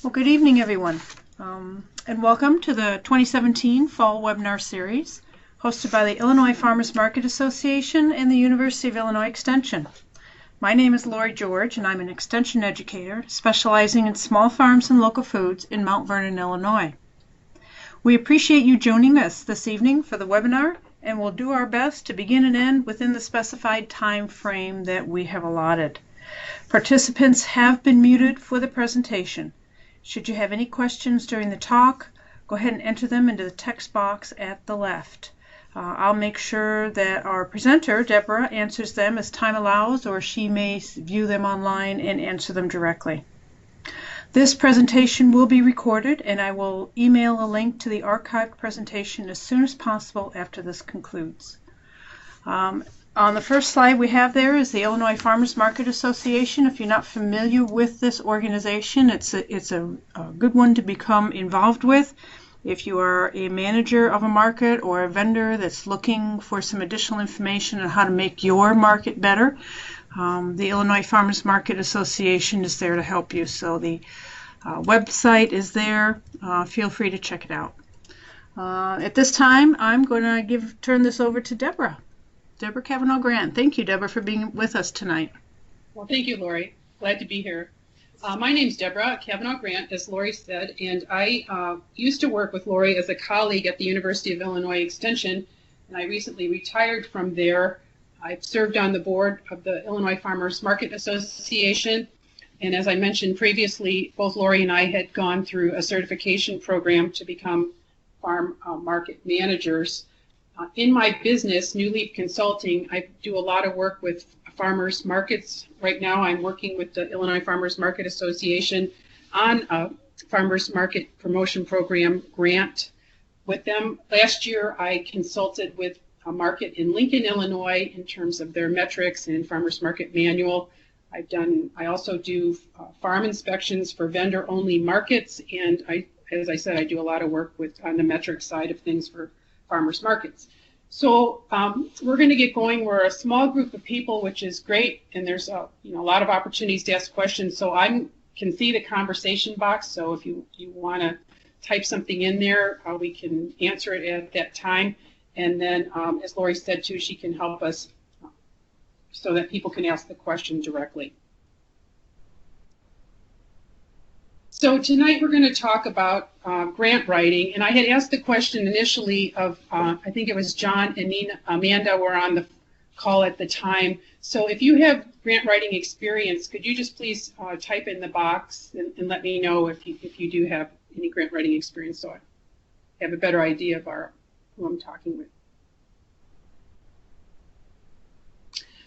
Well, good evening, everyone, and welcome to the 2017 Fall Webinar Series hosted by the Illinois Farmers Market Association and the University of Illinois Extension. My name is Lori George, and I'm an Extension educator specializing in small farms and local foods in Mount Vernon, Illinois. We appreciate you joining us this evening for the webinar, and we'll do our best to begin and end within the specified time frame that we have allotted. Participants have been muted for the presentation. Should you have any questions during the talk, go ahead and enter them into the text box at the left. I'll make sure that our presenter, Deborah, answers them as time allows, or she may view them online and answer them directly. This presentation will be recorded, and I will email a link to the archived presentation as soon as possible after this concludes. On the first slide we have there is the Illinois Farmers Market Association. If you're not familiar with this organization, it's a good one to become involved with. If you are a manager of a market or a vendor that's looking for some additional information on how to make your market better, the Illinois Farmers Market Association is there to help you. So the website is there. Feel free to check it out. At this time, I'm going to turn this over to Deborah. Deborah Cavanaugh-Grant. Thank you, Deborah, for being with us tonight. Well, thank you, Lori. Glad to be here. My name's Deborah Cavanaugh-Grant, as Lori said, and I used to work with Lori as a colleague at the University of Illinois Extension, and I recently retired from there. I've served on the board of the Illinois Farmers Market Association, and as I mentioned previously, both Lori and I had gone through a certification program to become farm market managers. In my business, New Leaf Consulting, I do a lot of work with farmers markets. Right now, I'm working with the Illinois Farmers Market Association on a farmers market promotion program grant with them. Last year, I consulted with a market in Lincoln, Illinois, in terms of their metrics and farmers market manual. I also do farm inspections for vendor-only markets, and as I said, I do a lot of work on the metric side of things for farmers markets. So we're going to get going. We're a small group of people, which is great, and there's a lot of opportunities to ask questions. So I can see the conversation box. So if you want to type something in there, we can answer it at that time. And then, as Lori said too, she can help us so that people can ask the question directly. So tonight we're going to talk about grant writing, and I had asked the question initially of, I think it was John and Amanda were on the call at the time. So if you have grant writing experience, could you just please type in the box and let me know if you do have any grant writing experience, so I have a better idea of who I'm talking with.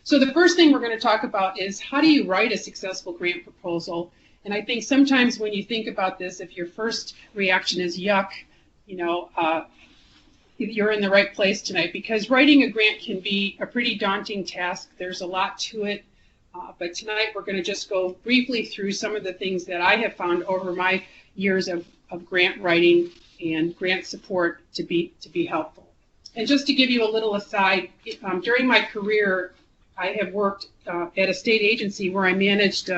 So the first thing we're going to talk about is how do you write a successful grant proposal? And I think sometimes when you think about this, if your first reaction is yuck, you're in the right place tonight, because writing a grant can be a pretty daunting task. There's a lot to it. But tonight we're going to just go briefly through some of the things that I have found over my years of grant writing and grant support to be helpful. And just to give you a little aside, during my career, I have worked at a state agency where I managed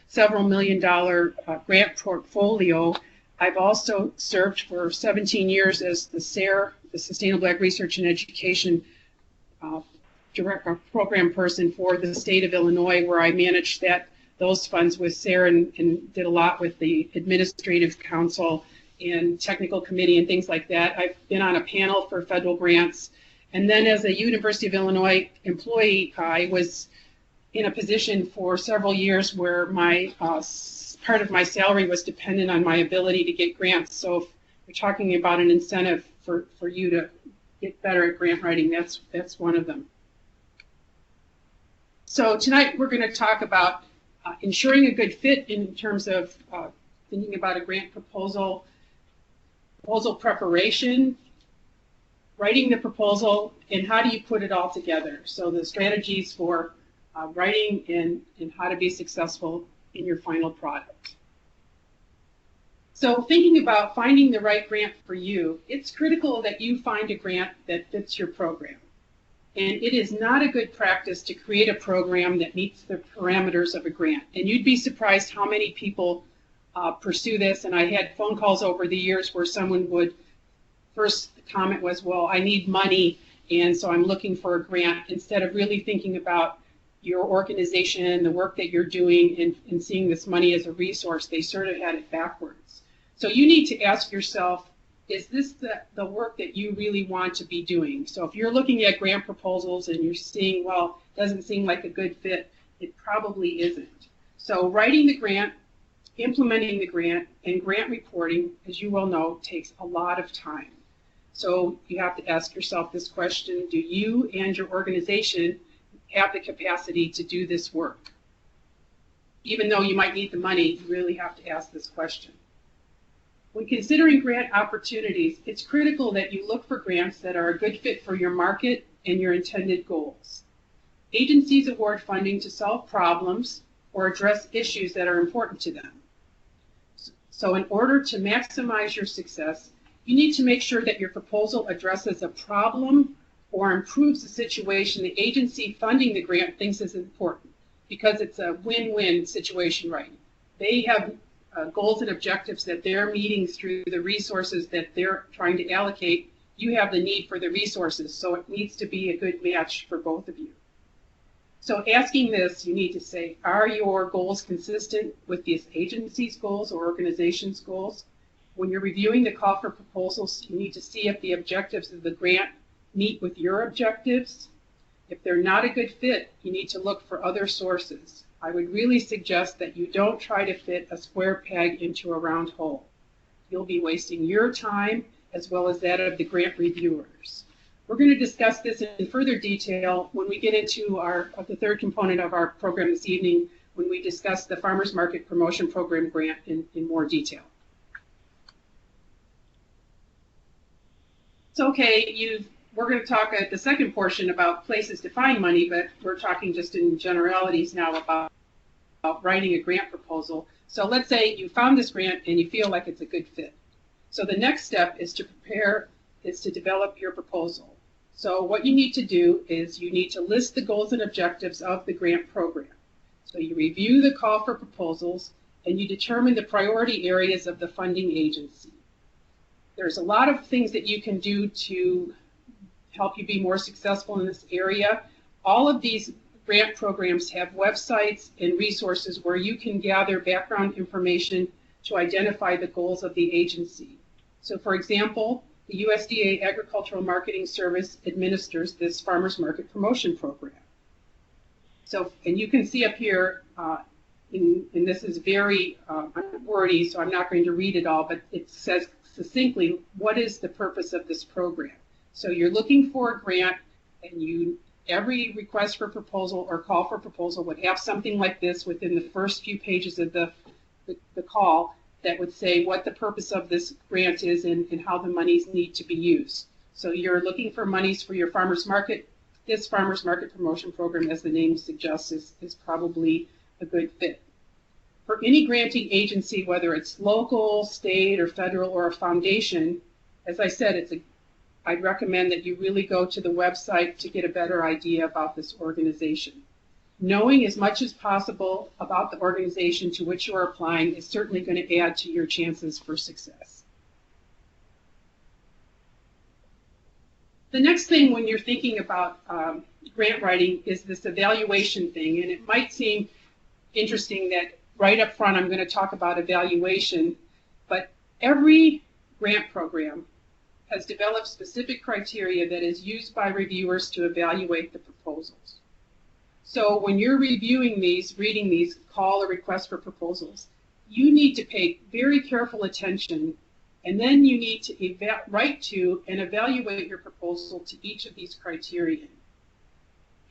several million-dollar grant portfolio. I've also served for 17 years as the SARE, the Sustainable Ag Research and Education program person for the state of Illinois, where I managed those funds with SARE and did a lot with the administrative council and technical committee and things like that. I've been on a panel for federal grants. And then as a University of Illinois employee, I was in a position for several years where my part of my salary was dependent on my ability to get grants. So if we're talking about an incentive for you to get better at grant writing, that's one of them. So tonight we're going to talk about ensuring a good fit in terms of thinking about a grant proposal preparation, writing the proposal, and how do you put it all together. So the strategies for writing and how to be successful in your final product. So thinking about finding the right grant for you, it's critical that you find a grant that fits your program. And it is not a good practice to create a program that meets the parameters of a grant. And you'd be surprised how many people pursue this. And I had phone calls over the years where someone would, first comment was, well, I need money, and so I'm looking for a grant, instead of really thinking about your organization, the work that you're doing, and seeing this money as a resource. They sort of had it backwards. So you need to ask yourself, is this the work that you really want to be doing? So if you're looking at grant proposals and you're seeing, well, it doesn't seem like a good fit, it probably isn't. So writing the grant, implementing the grant, and grant reporting, as you well know, takes a lot of time. So you have to ask yourself this question: do you and your organization have the capacity to do this work? Even though you might need the money, you really have to ask this question. When considering grant opportunities, it's critical that you look for grants that are a good fit for your market and your intended goals. Agencies award funding to solve problems or address issues that are important to them. So in order to maximize your success, you need to make sure that your proposal addresses a problem or improves the situation the agency funding the grant thinks is important, because it's a win-win situation, right? They have goals and objectives that they're meeting through the resources that they're trying to allocate. You have the need for the resources, so it needs to be a good match for both of you. So asking this, you need to say, are your goals consistent with this agency's goals or organization's goals? When you're reviewing the call for proposals, you need to see if the objectives of the grant meet with your objectives. If they're not a good fit, you need to look for other sources. I would really suggest that you don't try to fit a square peg into a round hole. You'll be wasting your time as well as that of the grant reviewers. We're going to discuss this in further detail when we get into the third component of our program this evening, when we discuss the Farmers Market Promotion Program grant in more detail. So, okay, we're going to talk at the second portion about places to find money, but we're talking just in generalities now about writing a grant proposal. So let's say you found this grant and you feel like it's a good fit. So the next step is to develop your proposal. So what you need to do is you need to list the goals and objectives of the grant program. So you review the call for proposals and you determine the priority areas of the funding agency. There's a lot of things that you can do to help you be more successful in this area. All of these grant programs have websites and resources where you can gather background information to identify the goals of the agency. So for example, the USDA Agricultural Marketing Service administers this Farmers Market Promotion Program. So, and you can see up here, and this is very wordy, so I'm not going to read it all, but it says succinctly, what is the purpose of this program? So you're looking for a grant, and every request for proposal or call for proposal would have something like this within the first few pages of the call that would say what the purpose of this grant is and how the monies need to be used. So you're looking for monies for your farmers market. This Farmers Market Promotion Program, as the name suggests, is probably a good fit. For any granting agency, whether it's local, state, or federal, or a foundation, as I said, I'd recommend that you really go to the website to get a better idea about this organization. Knowing as much as possible about the organization to which you are applying is certainly going to add to your chances for success. The next thing when you're thinking about grant writing is this evaluation thing, and it might seem interesting that right up front I'm going to talk about evaluation, but every grant program has developed specific criteria that is used by reviewers to evaluate the proposals. So when you're reviewing these, reading these call or request for proposals, you need to pay very careful attention, and then you need to write to and evaluate your proposal to each of these criteria.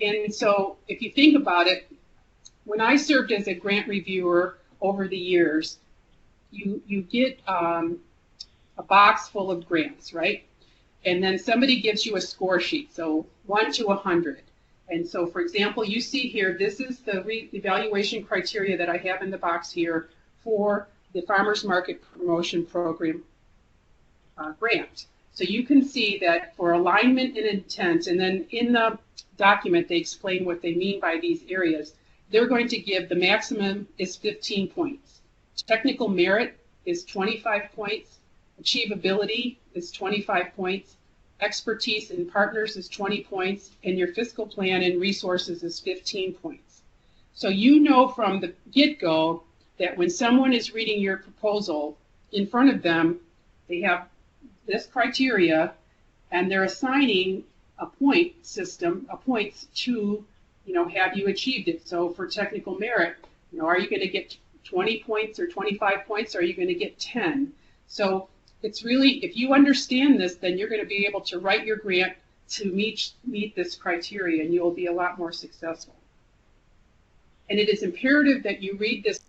And so if you think about it, when I served as a grant reviewer over the years, you get a box full of grants, right? And then somebody gives you a score sheet, so 1 to 100. And so, for example, you see here, this is the evaluation criteria that I have in the box here for the Farmers Market Promotion Program grant. So you can see that for alignment and intent, and then in the document they explain what they mean by these areas, they're going to give the maximum is 15 points. Technical merit is 25 points. Achievability is 25 points. Expertise and partners is 20 points. And your fiscal plan and resources is 15 points. So you know from the get-go that when someone is reading your proposal in front of them, they have this criteria, and they're assigning a point system, a points to, have you achieved it? So for technical merit, are you going to get 20 points or 25 points? Or are you going to get 10? So it's really, if you understand this, then you're going to be able to write your grant to meet this criteria, and you'll be a lot more successful. And it is imperative that you read this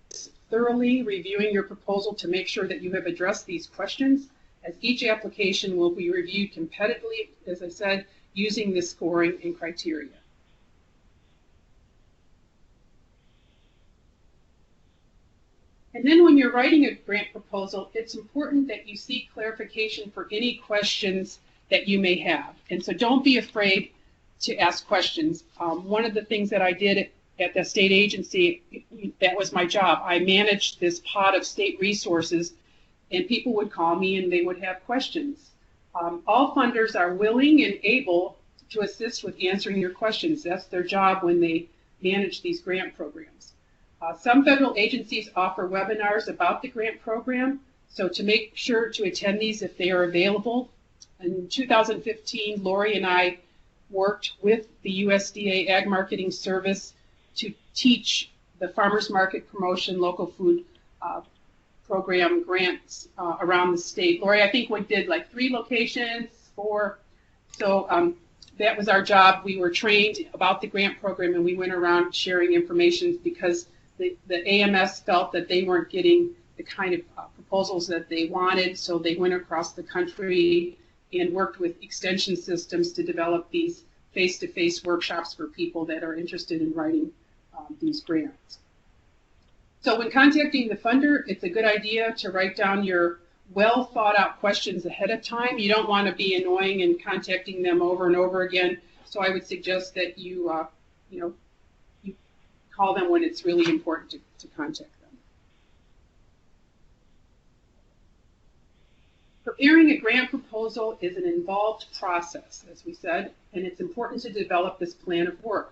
thoroughly, reviewing your proposal to make sure that you have addressed these questions, as each application will be reviewed competitively, as I said, using this scoring and criteria. And then when you're writing a grant proposal, it's important that you seek clarification for any questions that you may have. And so don't be afraid to ask questions. One of the things that I did at the state agency, that was my job. I managed this pot of state resources, and people would call me and they would have questions. All funders are willing and able to assist with answering your questions. That's their job when they manage these grant programs. Some federal agencies offer webinars about the grant program, so to make sure to attend these if they are available. In 2015, Lori and I worked with the USDA Ag Marketing Service to teach the Farmers Market Promotion Local Food Program grants around the state. Lori, I think we did like 3 locations, 4. So that was our job. We were trained about the grant program, and we went around sharing information because the AMS felt that they weren't getting the kind of proposals that they wanted, so they went across the country and worked with extension systems to develop these face-to-face workshops for people that are interested in writing these grants. So when contacting the funder, it's a good idea to write down your well thought out questions ahead of time. You don't want to be annoying and contacting them over and over again. So I would suggest that you call them when it's really important to contact them. Preparing a grant proposal is an involved process, as we said, and it's important to develop this plan of work.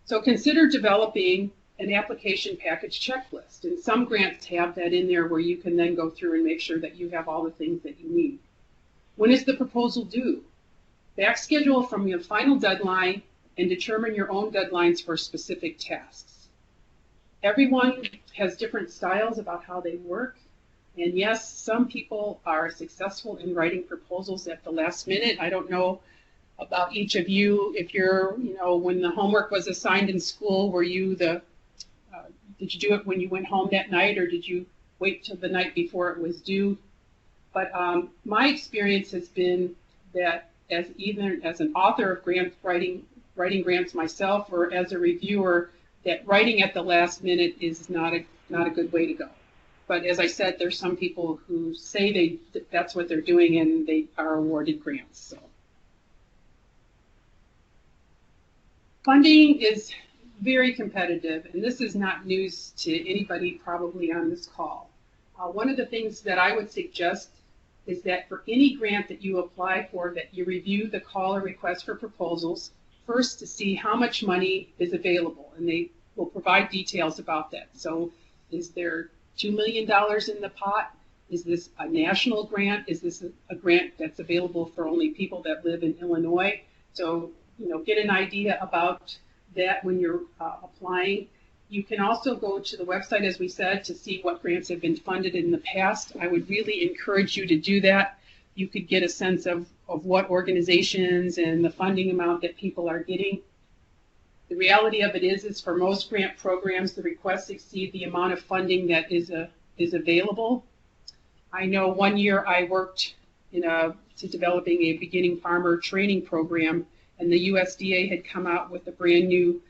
So consider developing an application package checklist, and some grants have that in there where you can then go through and make sure that you have all the things that you need. When is the proposal due? Back schedule from your final deadline and determine your own deadlines for specific tasks. Everyone has different styles about how they work, and yes, some people are successful in writing proposals at the last minute. I don't know about each of you. If you're, when the homework was assigned in school, were you did you do it when you went home that night, or did you wait till the night before it was due? But my experience has been that either as an author of grants, writing grants myself, or as a reviewer, that writing at the last minute is not a good way to go. But as I said, there's some people who say that's what they're doing, and they are awarded grants. So funding is very competitive, and this is not news to anybody probably on this call. One of the things that I would suggest is that for any grant that you apply for, that you review the call or request for proposals first to see how much money is available, and they will provide details about that. So is there $2 million in the pot? Is this a national grant? Is this a grant that's available for only people that live in Illinois? So, get an idea about that when you're applying. You can also go to the website, as we said, to see what grants have been funded in the past. I would really encourage you to do that. You could get a sense of what organizations and the funding amount that people are getting. The reality of it is for most grant programs, the requests exceed the amount of funding that is available. I know one year I worked to developing a beginning farmer training program, and the USDA had come out with a brand new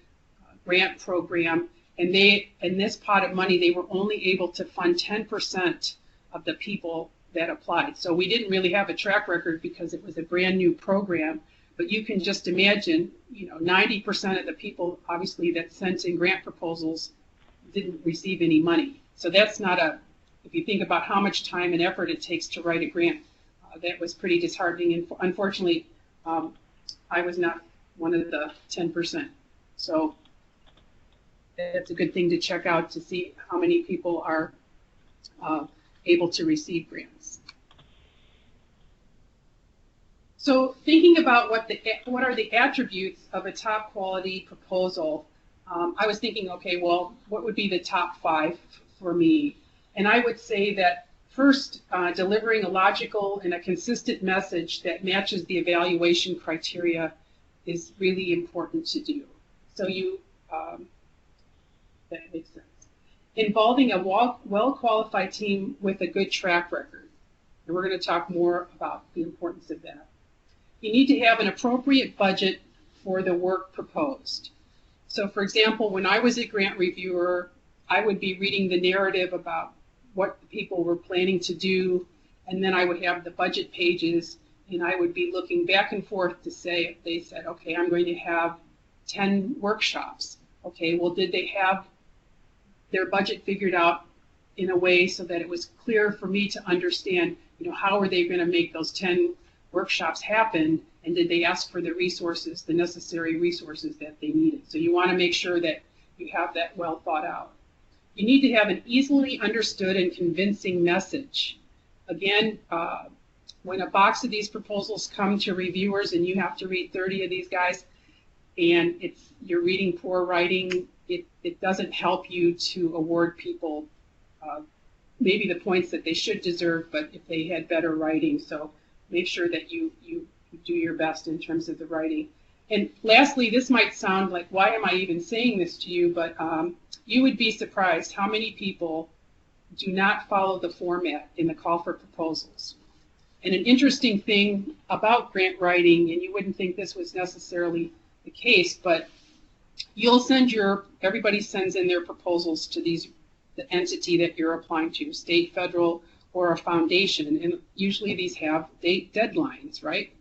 grant program, and in this pot of money, they were only able to fund 10% of the people that applied. So we didn't really have a track record because it was a brand new program. But you can just imagine, 90% of the people, obviously, that sent in grant proposals didn't receive any money. So that's not a if you think about how much time and effort it takes to write a grant, that was pretty disheartening. And unfortunately, I was not one of the 10%. So that's a good thing to check out to see how many people are able to receive grants. So thinking about what are the attributes of a top quality proposal, I was thinking, okay, well, what would be the top 5 for me? And I would say that first, delivering a logical and a consistent message that matches the evaluation criteria is really important to do. So that makes sense. Involving a well-qualified team with a good track record. And we're going to talk more about the importance of that. You need to have an appropriate budget for the work proposed. So for example, when I was a grant reviewer, I would be reading the narrative about what the people were planning to do, and then I would have the budget pages, and I would be looking back and forth to say, if they said, okay, I'm going to have 10 workshops. Okay, well, did they have their budget figured out in a way so that it was clear for me to understand, how are they going to make those 10 workshops happen, and did they ask for the resources, the necessary resources that they needed? So you want to make sure that you have that well thought out. You need to have an easily understood and convincing message. Again, when a box of these proposals come to reviewers and you have to read 30 of these guys, and you're reading poor writing, it doesn't help you to award people maybe the points that they should deserve, but if they had better writing. So make sure that you do your best in terms of the writing. And lastly, this might sound like, why am I even saying this to you? But you would be surprised how many people do not follow the format in the call for proposals. And an interesting thing about grant writing, and you wouldn't think this was necessarily the case, but everybody sends in their proposals to the entity that you're applying to, state, federal, or a foundation, and usually these have deadlines, right?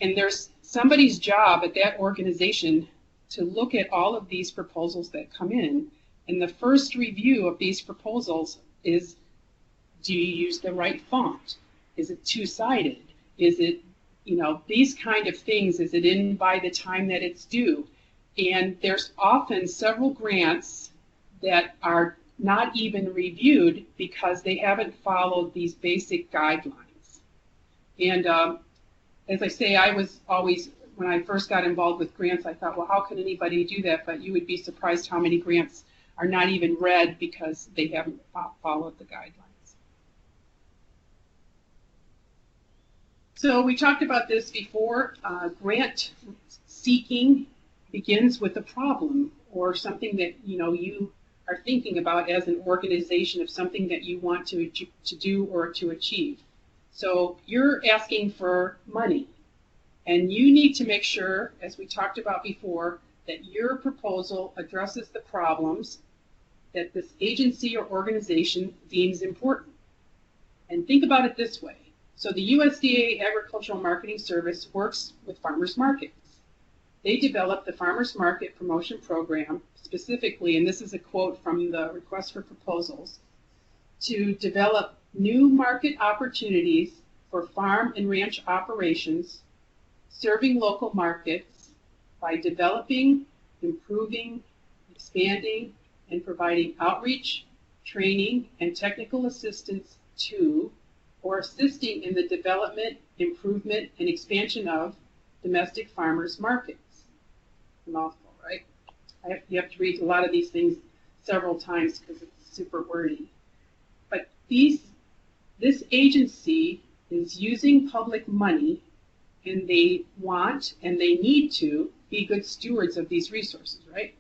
And there's somebody's job at that organization to look at all of these proposals that come in, and the first review of these proposals is, do you use the right font? Is it two-sided? Is it, these kind of things, is it in by the time that it's due? And there's often several grants that are not even reviewed because they haven't followed these basic guidelines. And as I say, I was always, when I first got involved with grants, I thought, well, how can anybody do that? But you would be surprised how many grants are not even read because they haven't followed the guidelines. So we talked about this before. Grant seeking begins with a problem or something that you are thinking about as an organization of something that you want to do or to achieve. So you're asking for money, and you need to make sure, as we talked about before, that your proposal addresses the problems that this agency or organization deems important. And think about it this way. So the USDA Agricultural Marketing Service works with farmers markets. They developed the Farmers Market Promotion Program specifically, and this is a quote from the request for proposals, to develop new market opportunities for farm and ranch operations, serving local markets by developing, improving, expanding, and providing outreach, training, and technical assistance to, or assisting in the development, improvement, and expansion of domestic farmers markets. A mouthful, right? You have to read a lot of these things several times because it's super wordy. But this agency is using public money, and they want and they need to be good stewards of these resources, right?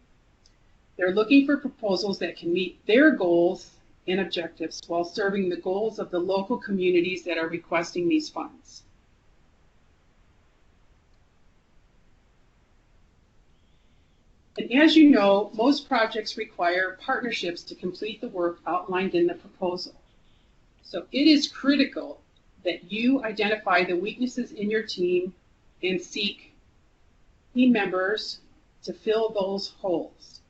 They're looking for proposals that can meet their goals and objectives while serving the goals of the local communities that are requesting these funds. And as you know, most projects require partnerships to complete the work outlined in the proposal. So it is critical that you identify the weaknesses in your team and seek team members to fill those holes.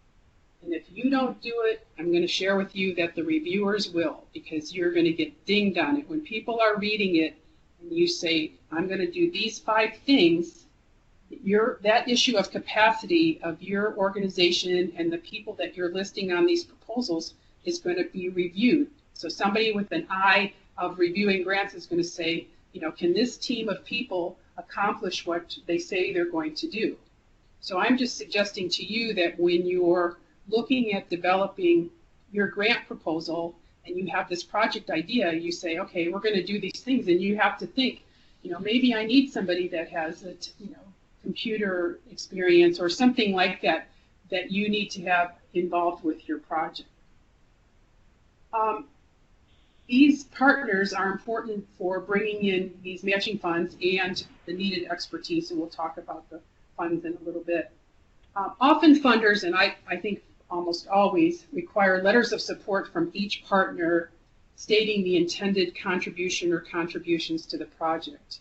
And if you don't do it, I'm going to share with you that the reviewers will, because you're going to get dinged on it. When people are reading it and you say, I'm going to do these 5 things, that issue of capacity of your organization and the people that you're listing on these proposals is going to be reviewed. So somebody with an eye of reviewing grants is going to say, can this team of people accomplish what they say they're going to do? So I'm just suggesting to you that when you're looking at developing your grant proposal and you have this project idea, you say, okay, we're going to do these things, and you have to think, maybe I need somebody that has a computer experience or something like that that you need to have involved with your project. These partners are important for bringing in these matching funds and the needed expertise, and we'll talk about the funds in a little bit. Often funders, and I think almost always, require letters of support from each partner stating the intended contribution or contributions to the project.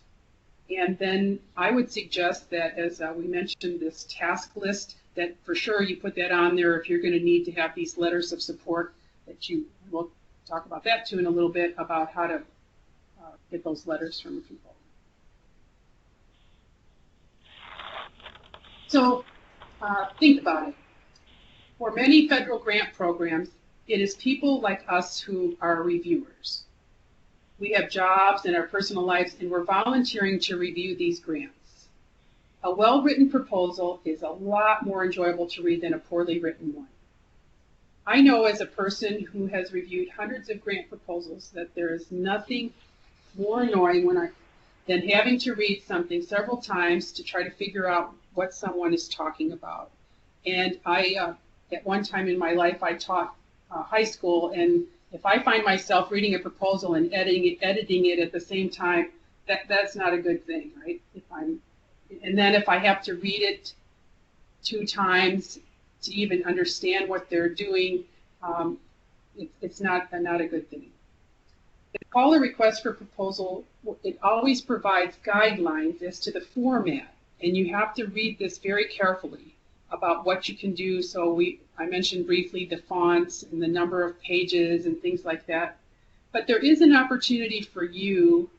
And then I would suggest that, as we mentioned, this task list, that for sure you put that on there if you're going to need to have these letters of support, that we'll talk about that too in a little bit, about how to get those letters from people. So think about it. For many federal grant programs, it is people like us who are reviewers. We have jobs in our personal lives, and we're volunteering to review these grants. A well-written proposal is a lot more enjoyable to read than a poorly written one. I know, as a person who has reviewed hundreds of grant proposals, that there is nothing more annoying than having to read something several times to try to figure out what someone is talking about. And at one time in my life, I taught high school, and if I find myself reading a proposal and editing it at the same time, that's not a good thing, right? And then if I have to read it 2 times to even understand what they're doing, it's not a good thing. The call or request for proposal, it always provides guidelines as to the format, and you have to read this very carefully about what you can do. So I mentioned briefly the fonts and the number of pages and things like that. But there is an opportunity for you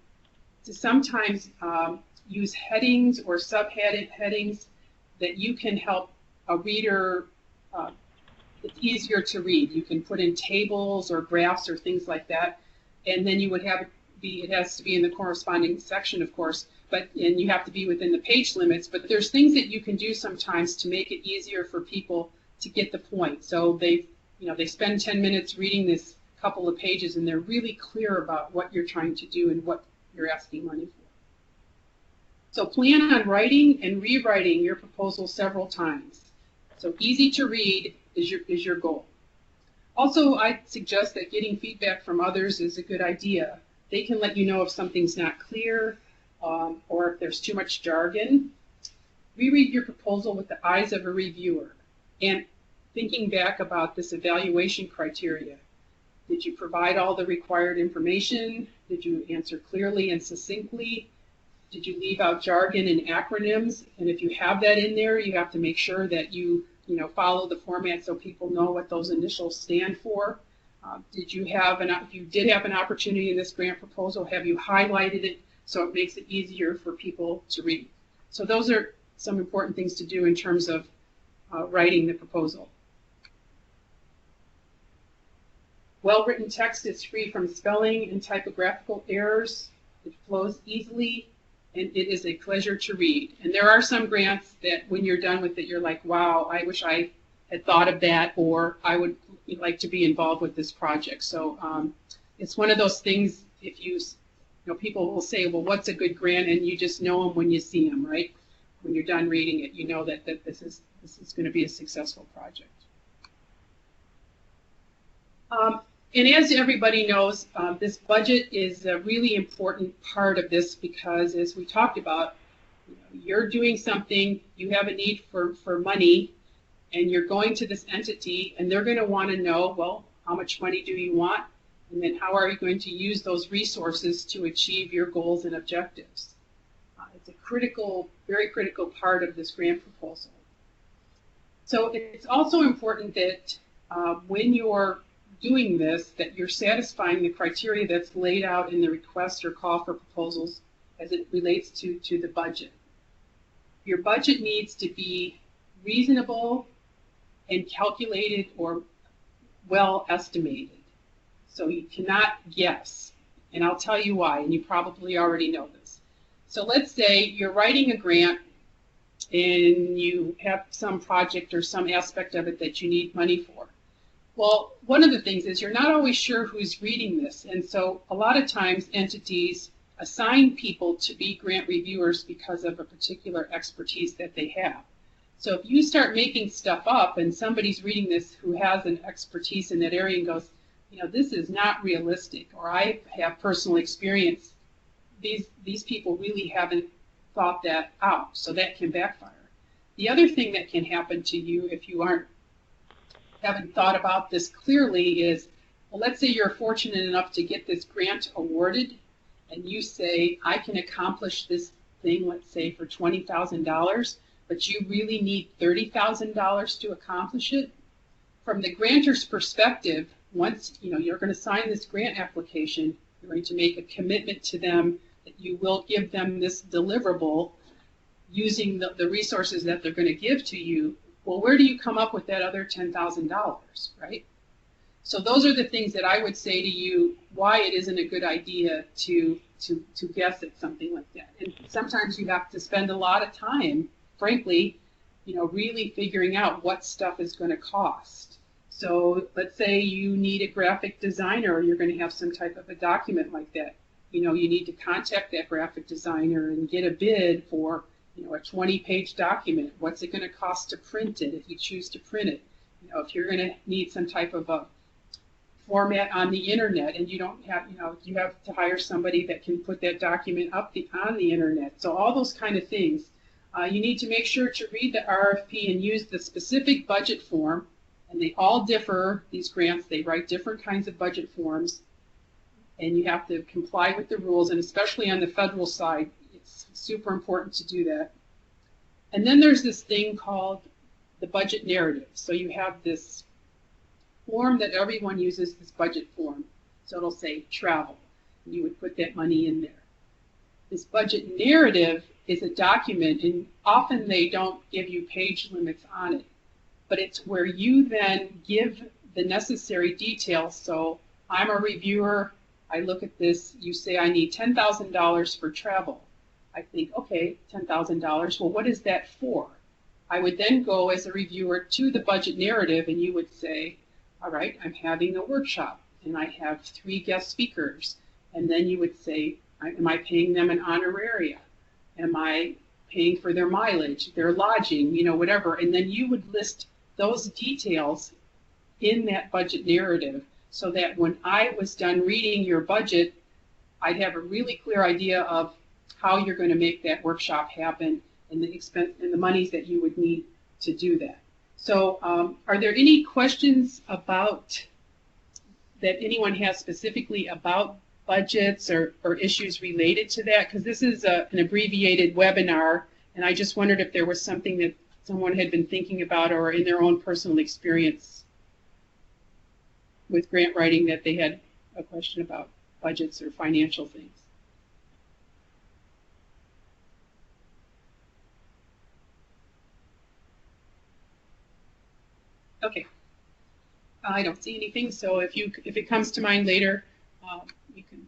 to sometimes use headings or subheadings that you can help a reader. It's easier to read. You can put in tables or graphs or things like that, and then you would have it has to be in the corresponding section, of course, and you have to be within the page limits. But there's things that you can do sometimes to make it easier for people to get the point. So they spend 10 minutes reading this couple of pages, and they're really clear about what you're trying to do and what you're asking money for. So plan on writing and rewriting your proposal several times. So easy to read is your goal. Also, I suggest that getting feedback from others is a good idea. They can let you know if something's not clear or if there's too much jargon. Reread your proposal with the eyes of a reviewer and thinking back about this evaluation criteria. Did you provide all the required information? Did you answer clearly and succinctly? Did you leave out jargon and acronyms? And if you have that in there, you have to make sure that you follow the format so people know what those initials stand for. If you did have an opportunity in this grant proposal, have you highlighted it so it makes it easier for people to read? So those are some important things to do in terms of writing the proposal. Well-written text is free from spelling and typographical errors. It flows easily, and it is a pleasure to read. And there are some grants that when you're done with it, you're like, wow, I wish I had thought of that, or I would like to be involved with this project. So it's one of those things, if people will say, well, what's a good grant? And you just know them when you see them, right? When you're done reading it, you know that this is going to be a successful project. And as everybody knows, this budget is a really important part of this because, as we talked about, you're doing something, you have a need for money, and you're going to this entity, and they're going to want to know, well, how much money do you want? And then how are you going to use those resources to achieve your goals and objectives? It's a critical, very critical part of this grant proposal. So it's also important that when you're doing this, that you're satisfying the criteria that's laid out in the request or call for proposals as it relates to the budget. Your budget needs to be reasonable and calculated or well estimated. So you cannot guess. And I'll tell you why, and you probably already know this. So let's say you're writing a grant and you have some project or some aspect of it that you need money for. Well, one of the things is you're not always sure who's reading this. And so a lot of times entities assign people to be grant reviewers because of a particular expertise that they have. So if you start making stuff up and somebody's reading this who has an expertise in that area and goes, you know, this is not realistic, or I have personal experience, these people really haven't thought that out, so that can backfire. The other thing that can happen to you if you haven't thought about this clearly is, well, let's say you're fortunate enough to get this grant awarded, and you say, I can accomplish this thing, let's say, for $20,000, but you really need $30,000 to accomplish it. From the grantor's perspective, once you're going to sign this grant application, you're going to make a commitment to them that you will give them this deliverable using the resources that they're going to give to you. Well, where do you come up with that other $10,000, right? So those are the things that I would say to you why it isn't a good idea to guess at something like that. And sometimes you have to spend a lot of time, frankly, really figuring out what stuff is going to cost. So let's say you need a graphic designer, or you're going to have some type of a document like that. You need to contact that graphic designer and get a bid for a 20-page document. What's it going to cost to print it if you choose to print it? If you're going to need some type of a format on the internet and you don't have, you have to hire somebody that can put that document up on the internet. So all those kind of things. You need to make sure to read the RFP and use the specific budget form. And they all differ, these grants, they write different kinds of budget forms. And you have to comply with the rules, and especially on the federal side, it's super important to do that. And then there's this thing called the budget narrative. So you have this form that everyone uses, this budget form. So it'll say travel, and you would put that money in there. This budget narrative is a document, and often they don't give you page limits on it, but it's where you then give the necessary details. So I'm a reviewer, I look at this, you say I need $10,000 for travel. I think, okay, $10,000, well, what is that for? I would then go as a reviewer to the budget narrative, and you would say, all right, I'm having a workshop, and I have 3 guest speakers. And then you would say, am I paying them an honoraria? Am I paying for their mileage, their lodging, whatever? And then you would list those details in that budget narrative so that when I was done reading your budget, I'd have a really clear idea of how you're going to make that workshop happen and the expense and the monies that you would need to do that. So are there any questions about that anyone has specifically about budgets or issues related to that? Because this is an abbreviated webinar, and I just wondered if there was something that someone had been thinking about or in their own personal experience with grant writing that they had a question about budgets or financial things. Okay, I don't see anything, so if it comes to mind later, you can,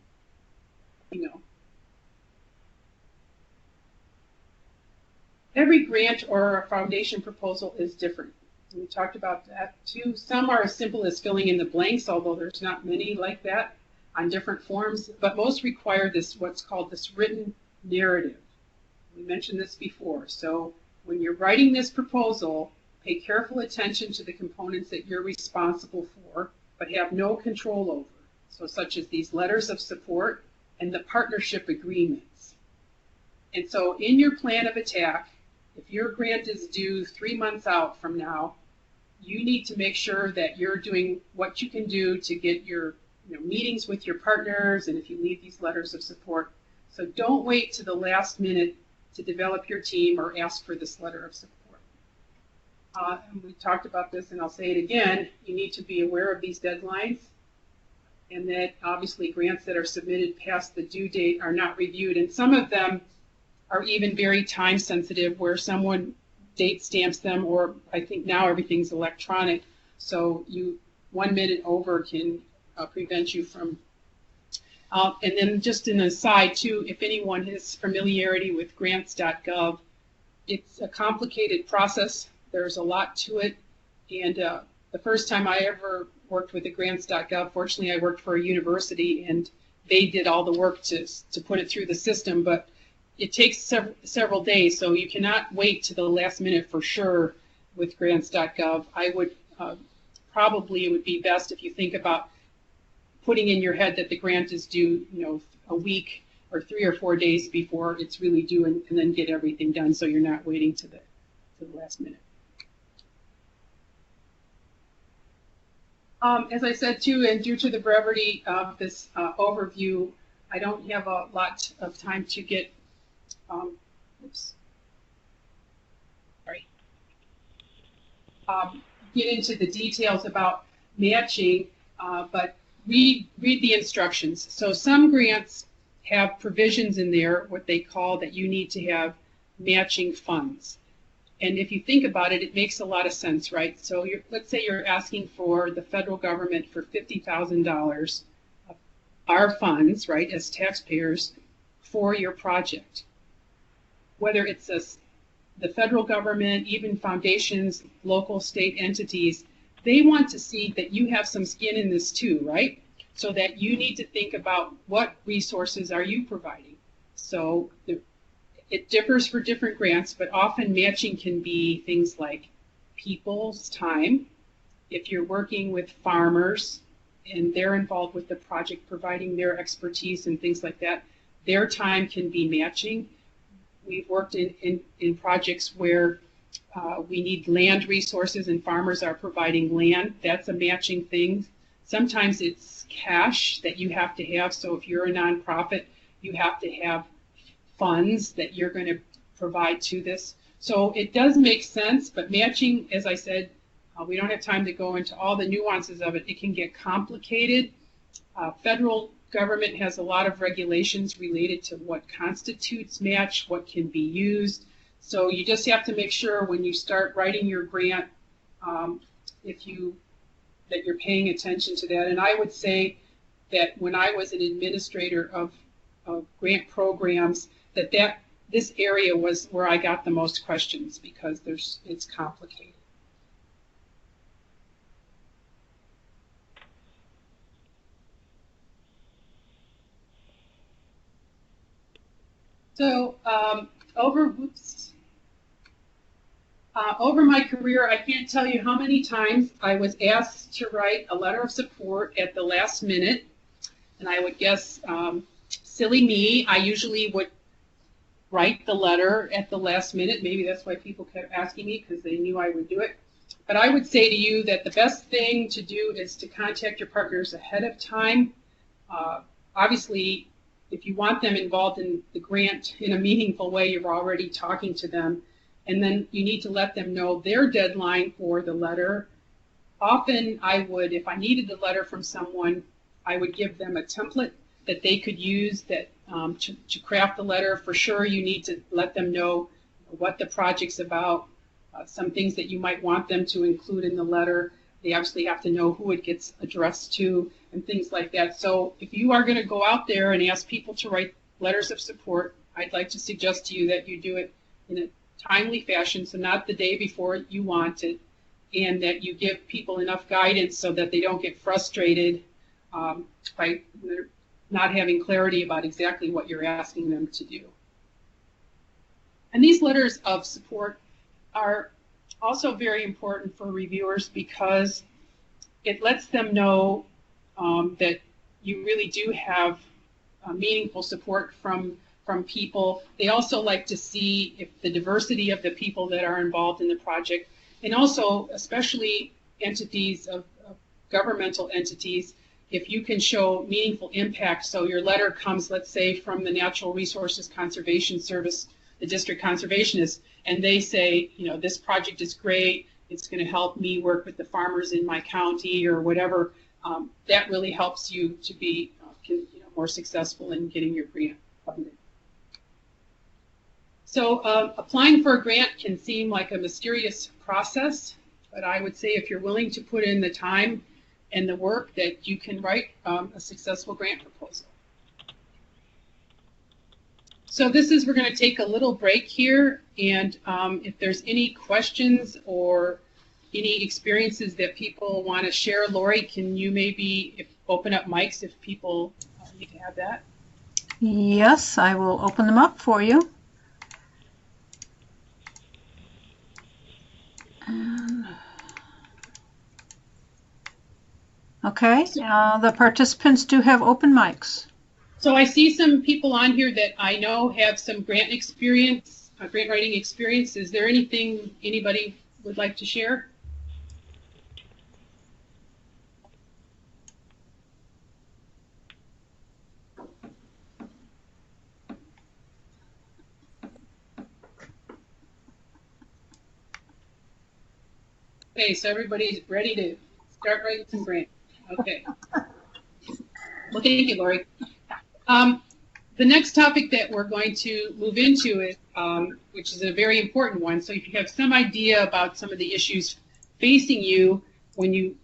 Every grant or a foundation proposal is different. We talked about that too. Some are as simple as filling in the blanks, although there's not many like that on different forms, but most require this, what's called this written narrative. We mentioned this before. So when you're writing this proposal, pay careful attention to the components that you're responsible for, but have no control over. So such as these letters of support and the partnership agreements. And so in your plan of attack, if your grant is due 3 months out from now, you need to make sure that you're doing what you can do to get your meetings with your partners, and if you need these letters of support. So don't wait to the last minute to develop your team or ask for this letter of support. And we talked about this, and I'll say it again, you need to be aware of these deadlines, and that obviously grants that are submitted past the due date are not reviewed. And some of them are even very time sensitive, where someone date stamps them, or I think now everything's electronic, so 1 minute over can prevent you from. And then just an aside too, if anyone has familiarity with grants.gov, it's a complicated process. There's a lot to it. And the first time I ever worked with the grants.gov, fortunately I worked for a university and they did all the work to put it through the system, but it takes several days, so you cannot wait to the last minute for sure with grants.gov. I would probably, it would be best if you think about putting in your head that the grant is due, a week or 3 or 4 days before it's really due, and then get everything done so you're not waiting to the last minute. As I said too, and due to the brevity of this overview, I don't have a lot of time to get get into the details about matching, but read the instructions. So some grants have provisions in there, what they call that you need to have matching funds. And if you think about it, it makes a lot of sense, right? So let's say you're asking for the federal government for $50,000 of our funds, right, as taxpayers for your project. Whether it's the federal government, even foundations, local, state entities, they want to see that you have some skin in this too, right? So that you need to think about what resources are you providing. So it differs for different grants, but often matching can be things like people's time. If you're working with farmers and they're involved with the project, providing their expertise and things like that, their time can be matching. We've worked in projects where we need land resources and farmers are providing land. That's a matching thing. Sometimes it's cash that you have to have. So if you're a nonprofit, you have to have funds that you're going to provide to this. So it does make sense, but matching, as I said, we don't have time to go into all the nuances of it. It can get complicated. Federal government has a lot of regulations related to what constitutes match, what can be used. So you just have to make sure when you start writing your grant, that you're paying attention to that. And I would say that when I was an administrator of grant programs, this area was where I got the most questions because it's complicated. So over my career, I can't tell you how many times I was asked to write a letter of support at the last minute, and I would guess, silly me, I usually would write the letter at the last minute. Maybe that's why people kept asking me, because they knew I would do it. But I would say to you that the best thing to do is to contact your partners ahead of time. Obviously, if you want them involved in the grant in a meaningful way, you're already talking to them. And then you need to let them know their deadline for the letter. Often I would, if I needed the letter from someone, I would give them a template that they could use to craft the letter. For sure, you need to let them know what the project's about, some things that you might want them to include in the letter. They obviously have to know who it gets addressed to and things like that. So if you are going to go out there and ask people to write letters of support, I'd like to suggest to you that you do it in a timely fashion, so not the day before you want it, and that you give people enough guidance so that they don't get frustrated by not having clarity about exactly what you're asking them to do. And these letters of support are also very important for reviewers because it lets them know that you really do have meaningful support from people. They also like to see if the diversity of the people that are involved in the project, and also especially entities of governmental entities, if you can show meaningful impact. So your letter comes, let's say, from the Natural Resources Conservation Service, the district conservationist, and they say, this project is great, it's going to help me work with the farmers in my county or whatever. That really helps you to be more successful in getting your grant funded. So applying for a grant can seem like a mysterious process, but I would say if you're willing to put in the time and the work, that you can write a successful grant proposal. So we're going to take a little break here, and if there's any questions or any experiences that people want to share, Lori, can you maybe open up mics if people need to have that? Yes, I will open them up for you. Okay, the participants do have open mics. So I see some people on here that I know have some grant experience, grant writing experience. Is there anything anybody would like to share? Okay, so everybody's ready to start writing some grants. Okay. Well, thank you, Lori. The next topic that we're going to move into is, which is a very important one. So if you have some idea about some of the issues facing you when you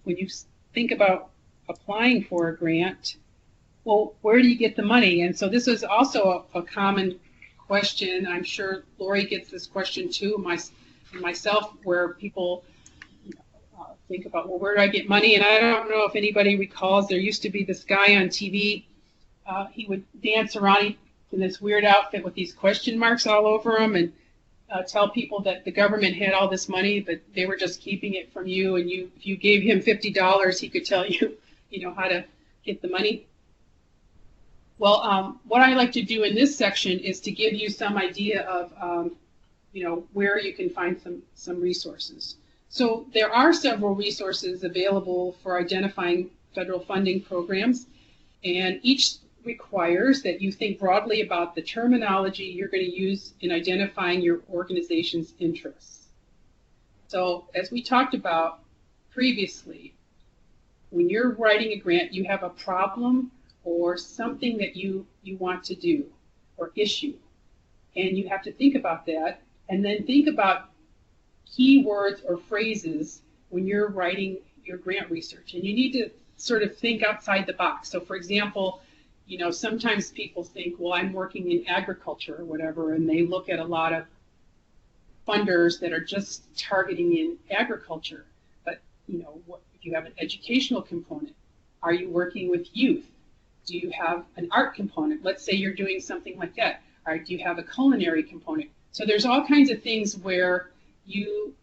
think about applying for a grant, well, where do you get the money? And so this is also a common question. I'm sure Lori gets this question too, myself, where people think about, well, where do I get money? And I don't know if anybody recalls, there used to be this guy on TV. He would dance around in this weird outfit with these question marks all over him and tell people that the government had all this money, but they were just keeping it from you. And if you gave him $50, he could tell you, how to get the money. Well, what I like to do in this section is to give you some idea of, where you can find some resources. So there are several resources available for identifying federal funding programs, and each requires that you think broadly about the terminology you're going to use in identifying your organization's interests. So as we talked about previously, when you're writing a grant, you have a problem or something that you want to do or issue, and you have to think about that, and then think about keywords or phrases when you're writing your grant research. And you need to sort of think outside the box. So for example, sometimes people think, well, I'm working in agriculture or whatever, and they look at a lot of funders that are just targeting in agriculture. But, if you have an educational component, are you working with youth? Do you have an art component? Let's say you're doing something like that. Or do you have a culinary component? So there's all kinds of things where you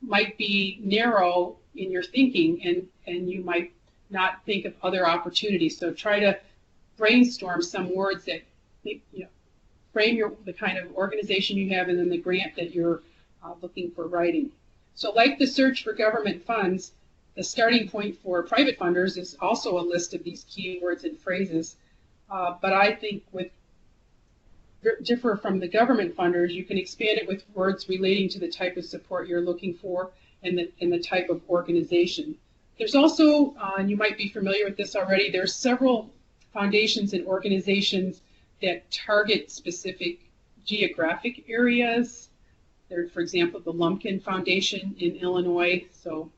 might be narrow in your thinking, and you might not think of other opportunities. So try to brainstorm some words that frame the kind of organization you have and then the grant that you're looking for writing. So like the search for government funds, the starting point for private funders is also a list of these keywords and phrases. But I think differ from the government funders, you can expand it with words relating to the type of support you're looking for and the type of organization. There's also, and you might be familiar with this already, there's several foundations and organizations that target specific geographic areas. There, for example, the Lumpkin Foundation in Illinois, so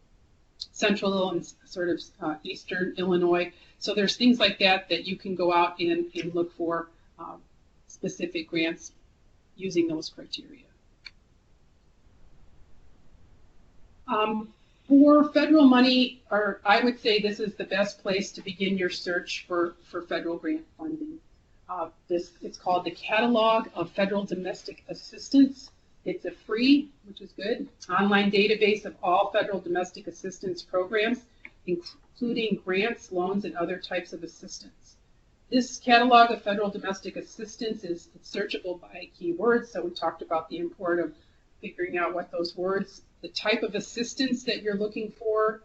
central and sort of eastern Illinois. So there's things like that you can go out and look for specific grants using those criteria. For federal money, I would say this is the best place to begin your search for federal grant funding. It's called the Catalog of Federal Domestic Assistance. It's a free, which is good, online database of all federal domestic assistance programs, including grants, loans, and other types of assistance. This catalog of federal domestic assistance is searchable by keywords, so we talked about the importance of figuring out what those words, the type of assistance that you're looking for,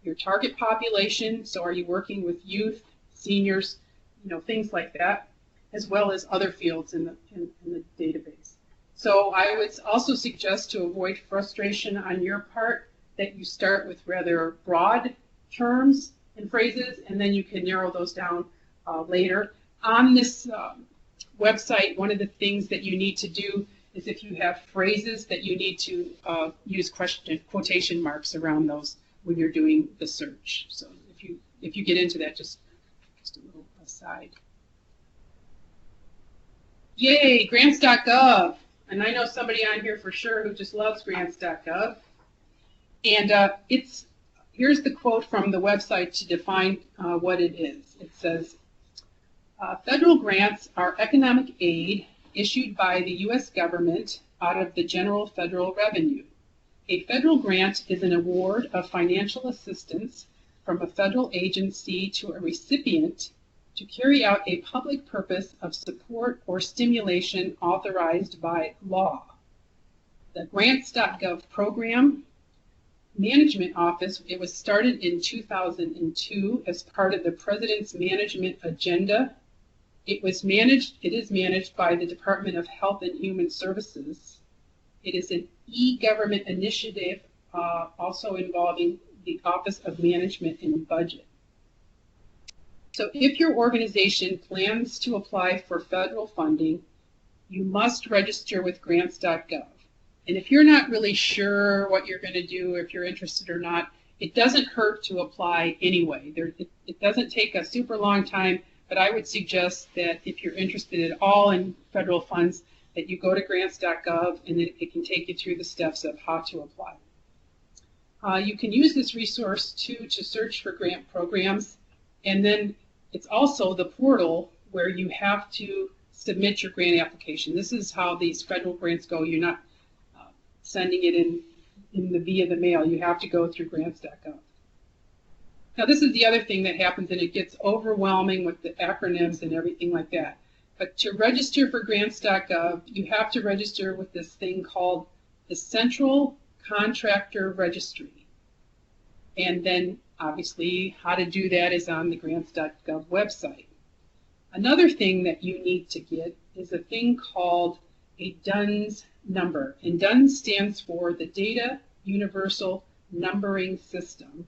your target population, so are you working with youth, seniors, things like that, as well as other fields in the database. So I would also suggest, to avoid frustration on your part, that you start with rather broad terms and phrases, and then you can narrow those down later. On this website, one of the things that you need to do is if you have phrases that you need to use quotation marks around those when you're doing the search. So if you get into that, just a little aside. Yay, grants.gov. And I know somebody on here for sure who just loves grants.gov. And here's the quote from the website to define what it is. It says, federal grants are economic aid issued by the U.S. government out of the general federal revenue. A federal grant is an award of financial assistance from a federal agency to a recipient to carry out a public purpose of support or stimulation authorized by law. The grants.gov program management office, it was started in 2002 as part of the President's Management Agenda. It is managed by the Department of Health and Human Services. It is an e-government initiative also involving the Office of Management and Budget. So if your organization plans to apply for federal funding, you must register with grants.gov. And if you're not really sure what you're going to do, if you're interested or not, it doesn't hurt to apply anyway. It doesn't take a super long time, but I would suggest that if you're interested at all in federal funds, that you go to grants.gov and it can take you through the steps of how to apply. You can use this resource too to search for grant programs, and then it's also the portal where you have to submit your grant application. This is how these federal grants go. You're not sending it via the mail. You have to go through grants.gov. Now this is the other thing that happens, and it gets overwhelming with the acronyms and everything like that. But to register for grants.gov, you have to register with this thing called the Central Contractor Registry. And then obviously how to do that is on the grants.gov website. Another thing that you need to get is a thing called a DUNS number. And DUNS stands for the Data Universal Numbering System.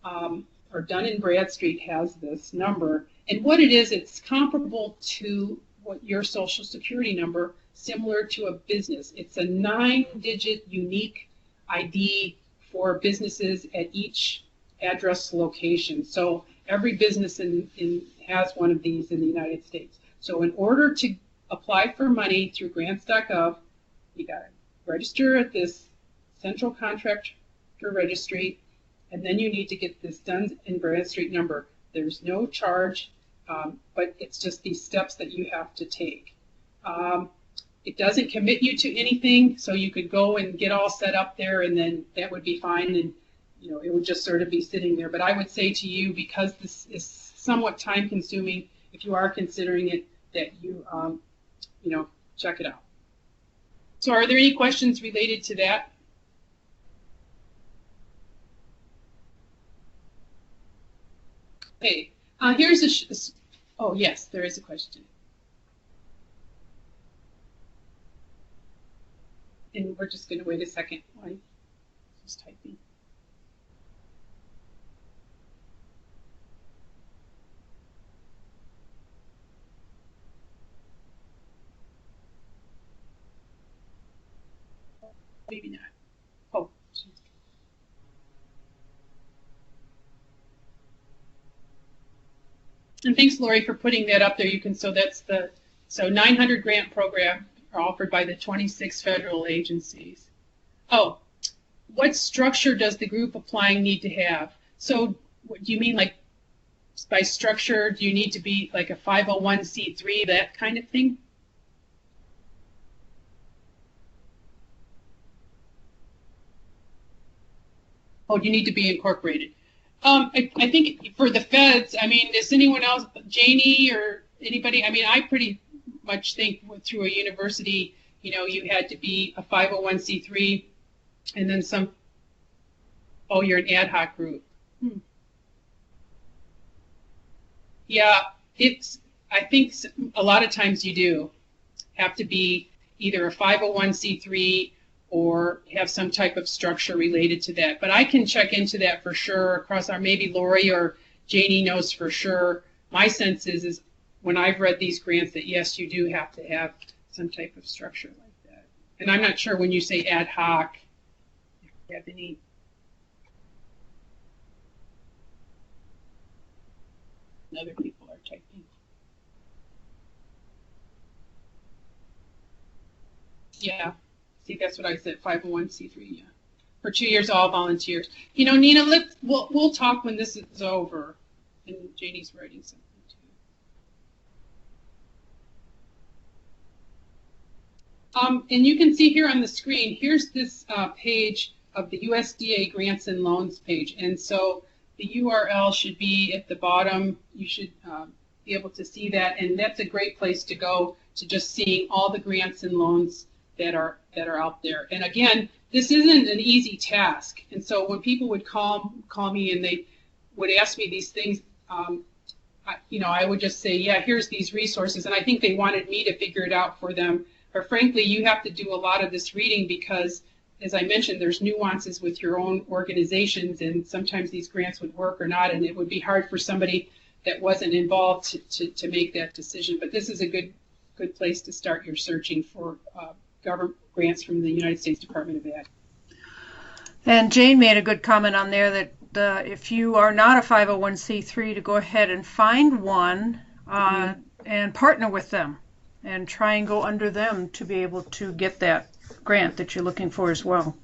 Or Dun & Bradstreet has this number. And what it is, it's comparable to what your Social Security number, similar to a business. It's a 9-digit unique ID for businesses at each address location. So every business has one of these in the United States. So in order to apply for money through grants.gov, you got to register at this Central Contractor Registry, and then you need to get this Dun & Bradstreet number. There's no charge, but it's just these steps that you have to take. It doesn't commit you to anything, so you could go and get all set up there, and then that would be fine, and it would just sort of be sitting there. But I would say to you, because this is somewhat time-consuming, if you are considering it, that you check it out. So are there any questions related to that? Okay, here's oh yes, there is a question. And we're just going to wait a second while I'm just typing. Maybe not. Oh, geez. And thanks, Lori, for putting that up there. You can, so 900 grant program are offered by the 26 federal agencies. Oh, what structure does the group applying need to have? So what do you mean, like by structure, do you need to be like a 501c3, that kind of thing? Oh, you need to be incorporated. I think for the feds, I mean, does anyone else, Janie or anybody, I mean, I pretty much think through a university, you had to be a 501c3 and then some, oh, you're an ad hoc group. Yeah, I think a lot of times you do have to be either a 501c3 or have some type of structure related to that. But I can check into that for sure across our, maybe Lori or Janie knows for sure. My sense is when I've read these grants that yes, you do have to have some type of structure like that. And I'm not sure when you say ad hoc, if you have any. Other people are typing. Yeah, see, that's what I said, 501c3, yeah. For 2 years, all volunteers. You know, Nina, we'll talk when this is over. And Janie's writing something too. And you can see here on the screen, here's this page of the USDA grants and loans page. And so the URL should be at the bottom. You should be able to see that. And that's a great place to go to just seeing all the grants and loans that are out there. And again, this isn't an easy task. And so when people would call me and they would ask me these things, I would just say, yeah, here's these resources. And I think they wanted me to figure it out for them. Or frankly, you have to do a lot of this reading because, as I mentioned, there's nuances with your own organizations, and sometimes these grants would work or not, and it would be hard for somebody that wasn't involved to make that decision. But this is a good place to start your searching for government grants from the United States Department of Ag. And Jane made a good comment on there that if you are not a 501c3, to go ahead and find one and partner with them and try and go under them to be able to get that grant that you're looking for as well.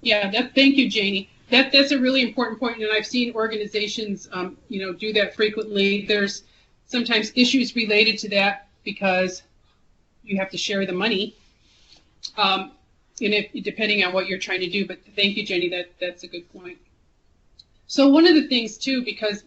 Yeah, thank you, Janie. That's a really important point, and I've seen organizations, do that frequently. There's sometimes issues related to that because you have to share the money, depending on what you're trying to do. But thank you, Jenny. That's a good point. So one of the things too, because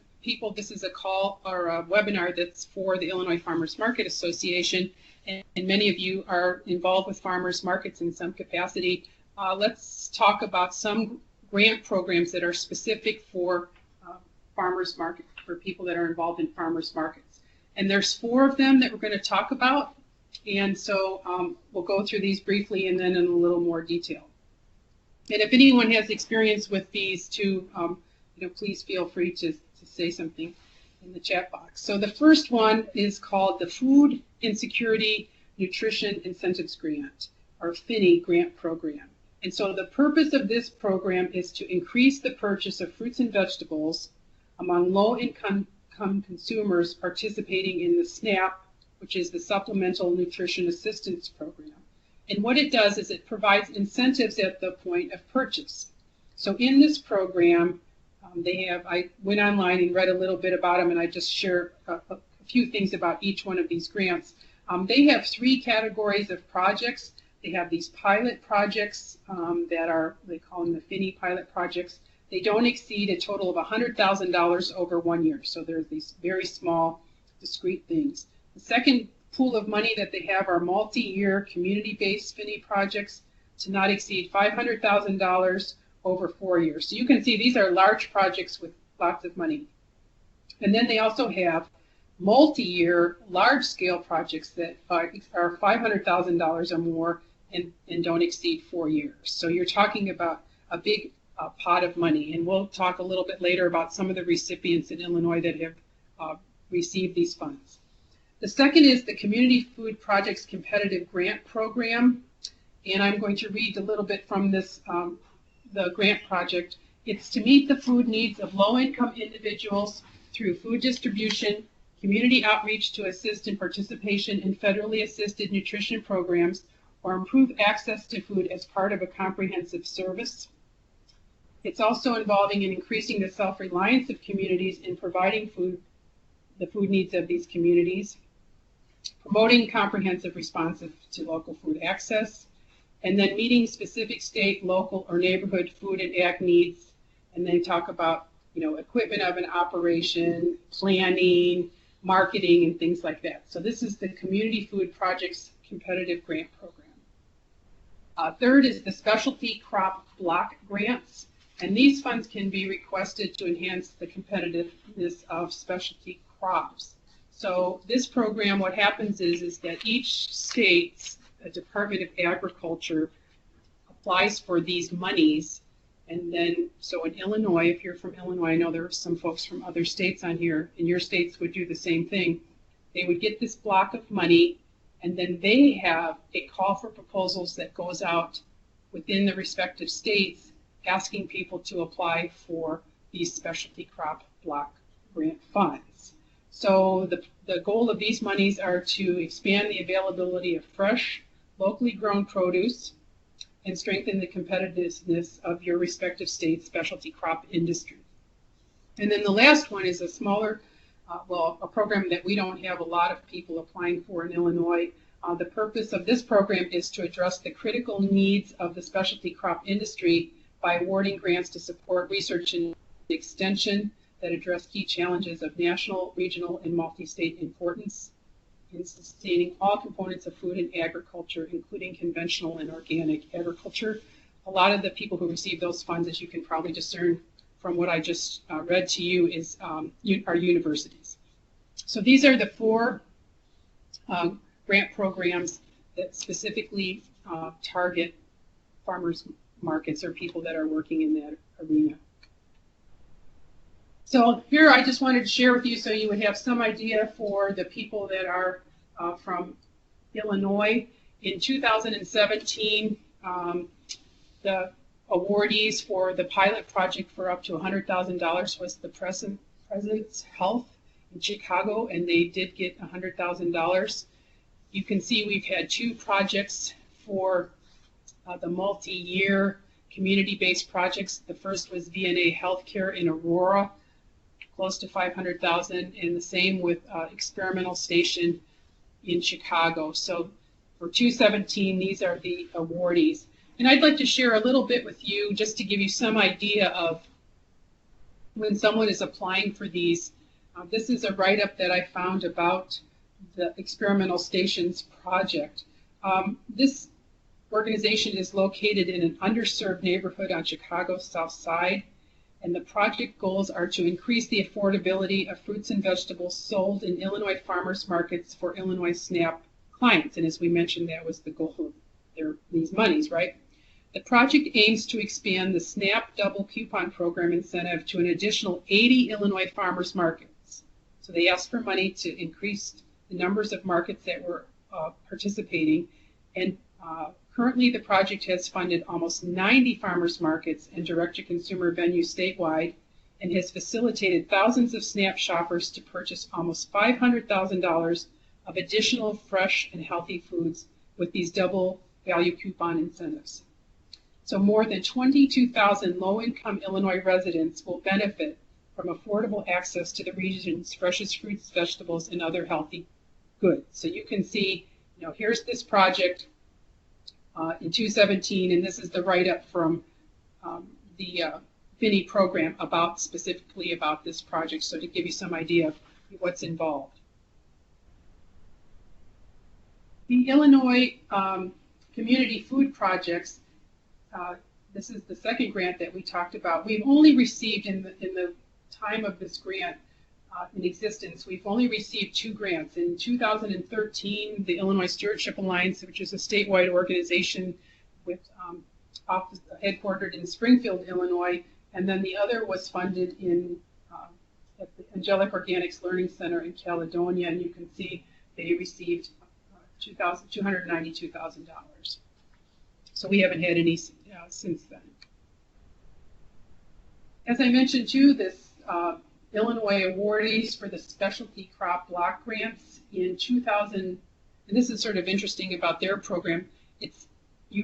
this is a call or a webinar that's for the Illinois Farmers Market Association, and many of you are involved with farmers markets in some capacity. Let's talk about some grant programs that are specific for farmers markets, for people that are involved in farmers markets. And there's 4 of them that we're going to talk about. And so we'll go through these briefly and then in a little more detail. And if anyone has experience with these too, please feel free to say something in the chat box. So the first one is called the Food Insecurity Nutrition Incentives Grant, or FINI grant program. And so the purpose of this program is to increase the purchase of fruits and vegetables among low-income consumers participating in the SNAP, which is the Supplemental Nutrition Assistance Program. And what it does is it provides incentives at the point of purchase. So in this program, I went online and read a little bit about them, and I just share a few things about each one of these grants. They have 3 categories of projects. They have these pilot projects they call them the FINI pilot projects. They don't exceed a total of $100,000 over 1 year. So they're these very small, discrete things. The second pool of money that they have are multi-year community-based FINI projects to not exceed $500,000 over 4 years. So you can see these are large projects with lots of money. And then they also have multi-year large-scale projects that are $500,000 or more and don't exceed 4 years. So you're talking about a big pot of money. And we'll talk a little bit later about some of the recipients in Illinois that have received these funds. The second is the Community Food Projects Competitive Grant Program. And I'm going to read a little bit from this, the grant project. It's to meet the food needs of low-income individuals through food distribution, community outreach to assist in participation in federally assisted nutrition programs, or improve access to food as part of a comprehensive service. It's also involving in increasing the self-reliance of communities in providing food, the food needs of these communities, promoting comprehensive responses to local food access, and then meeting specific state, local, or neighborhood food and ag needs. And they talk about, equipment of an operation, planning, marketing, and things like that. So this is the Community Food Projects Competitive Grant Program. Third is the Specialty Crop Block Grants. And these funds can be requested to enhance the competitiveness of specialty crops. So this program, what happens is that each state's Department of Agriculture applies for these monies. And then, so in Illinois, if you're from Illinois, I know there are some folks from other states on here, and your states would do the same thing. They would get this block of money, and then they have a call for proposals that goes out within the respective states, asking people to apply for these specialty crop block grant funds. So the goal of these monies are to expand the availability of fresh, locally grown produce and strengthen the competitiveness of your respective state's specialty crop industry. And then the last one is a smaller, a program that we don't have a lot of people applying for in Illinois. The purpose of this program is to address the critical needs of the specialty crop industry by awarding grants to support research and extension that address key challenges of national, regional, and multi-state importance in sustaining all components of food and agriculture, including conventional and organic agriculture. A lot of the people who receive those funds, as you can probably discern from what I just read to you, are universities. So these are the four grant programs that specifically target farmers markets or people that are working in that arena. So here I just wanted to share with you so you would have some idea for the people that are from Illinois. In 2017, the awardees for the pilot project for up to $100,000 was the President's Health in Chicago, and they did get $100,000. You can see we've had two projects for the multi-year community-based projects. The first was VNA Healthcare in Aurora, close to $500,000, and the same with Experimental Station in Chicago. So for 2017, these are the awardees. And I'd like to share a little bit with you just to give you some idea of when someone is applying for these. This is a write-up that I found about the Experimental Stations project. This organization is located in an underserved neighborhood on Chicago's South Side, and the project goals are to increase the affordability of fruits and vegetables sold in Illinois farmers markets for Illinois SNAP clients. And as we mentioned, that was the goal of these monies, right? The project aims to expand the SNAP double coupon program incentive to an additional 80 Illinois farmers markets. So they asked for money to increase the numbers of markets that were participating, and currently the project has funded almost 90 farmers markets and direct-to-consumer venues statewide, and has facilitated thousands of SNAP shoppers to purchase almost $500,000 of additional fresh and healthy foods with these double value coupon incentives. So more than 22,000 low-income Illinois residents will benefit from affordable access to the region's freshest fruits, vegetables, and other healthy goods. So you can see, here's this project in 2017, and this is the write-up from the Finney program specifically about this project, so to give you some idea of what's involved. The Illinois Community Food Projects, this is the second grant that we talked about. We've only received, in the time of this grant in existence, we've only received two grants. In 2013, the Illinois Stewardship Alliance, which is a statewide organization with headquartered in Springfield, Illinois, and then the other was funded at the Angelic Organics Learning Center in Caledonia, and you can see they received $292,000. So we haven't had any since then. As I mentioned too, this Illinois awardees for the specialty crop block grants in 2000, and this is sort of interesting about their program. The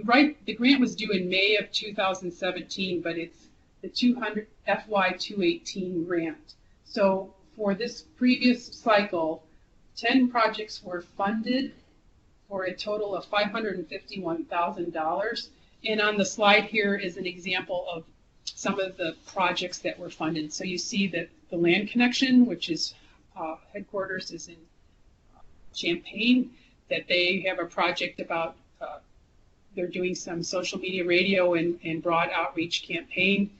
grant was due in May of 2017, but it's the FY 218 grant. So for this previous cycle, 10 projects were funded for a total of $551,000. And on the slide here is an example of some of the projects that were funded. So you see that the Land Connection, which is headquarters is in Champaign, that they have a project about, they're doing some social media radio and broad outreach campaign.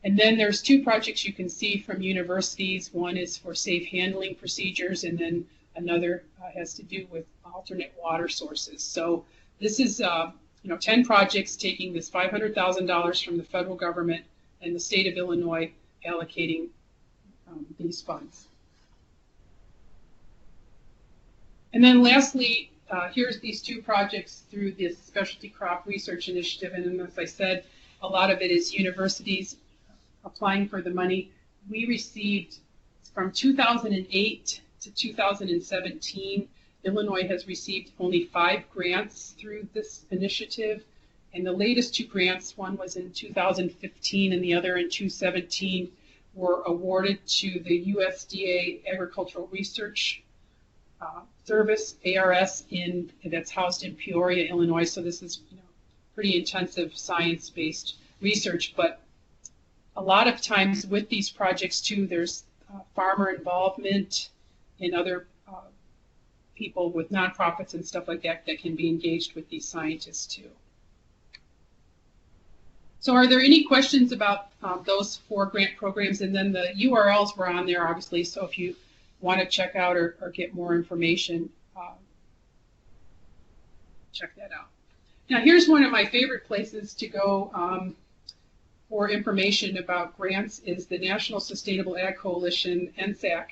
And then there's two projects you can see from universities. One is for safe handling procedures, and then another has to do with alternate water sources. So this is 10 projects taking this $500,000 from the federal government and the state of Illinois allocating these funds. And then lastly, here's these 2 projects through this Specialty Crop Research Initiative. And as I said, a lot of it is universities applying for the money. We received, from 2008 to 2017, Illinois has received only 5 grants through this initiative. And the latest 2 grants, one was in 2015 and the other in 2017, were awarded to the USDA Agricultural Research Service, ARS, that's housed in Peoria, Illinois. So this is pretty intensive science-based research. But a lot of times with these projects too, there's farmer involvement and other people with nonprofits and stuff like that that can be engaged with these scientists too. So are there any questions about those 4 grant programs? And then the URLs were on there, obviously, so if you want to check out or get more information, check that out. Now here's one of my favorite places to go for information about grants is the National Sustainable Ag Coalition, NSAC.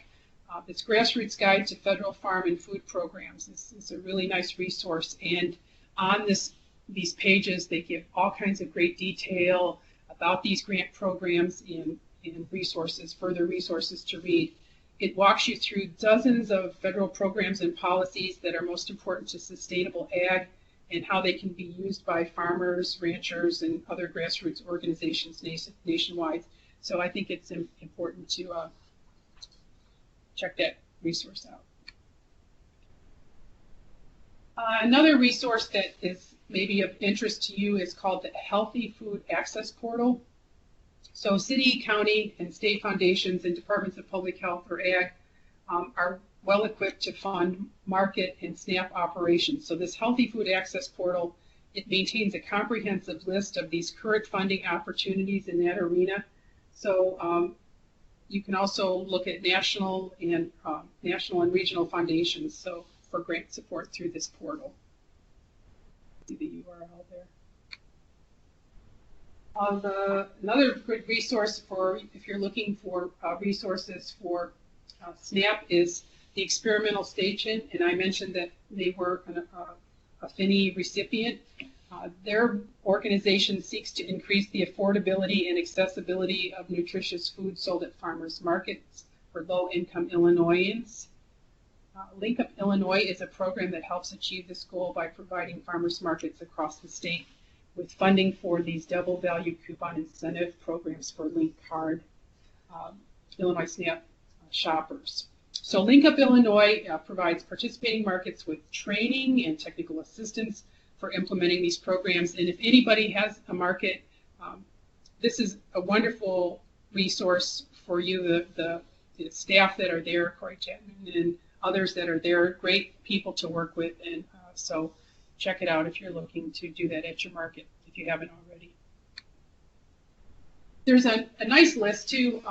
It's Grassroots Guide to Federal Farm and Food Programs. It's a really nice resource, and on these pages they give all kinds of great detail about these grant programs and resources, further resources to read. It walks you through dozens of federal programs and policies that are most important to sustainable ag and how they can be used by farmers, ranchers, and other grassroots organizations nationwide. So I think it's important to check that resource out. Another resource that is maybe of interest to you is called the Healthy Food Access Portal. So city, county, and state foundations and departments of public health or ag are well equipped to fund market and SNAP operations. So this Healthy Food Access Portal, it maintains a comprehensive list of these current funding opportunities in that arena. So you can also look at national and regional foundations, so for grant support through this portal. See the URL there. Another good resource for if you're looking for resources for SNAP is the Experimental Station, and I mentioned that they were a FINI recipient. Their organization seeks to increase the affordability and accessibility of nutritious food sold at farmers markets for low-income Illinoisans. Link Up Illinois is a program that helps achieve this goal by providing farmers markets across the state with funding for these double value coupon incentive programs for Link Card Illinois SNAP shoppers. So Link Up Illinois provides participating markets with training and technical assistance for implementing these programs. And if anybody has a market, this is a wonderful resource for you. The staff that are there, Corey Chapman and others that are there, great people to work with. And so check it out if you're looking to do that at your market, if you haven't already. There's a nice list too.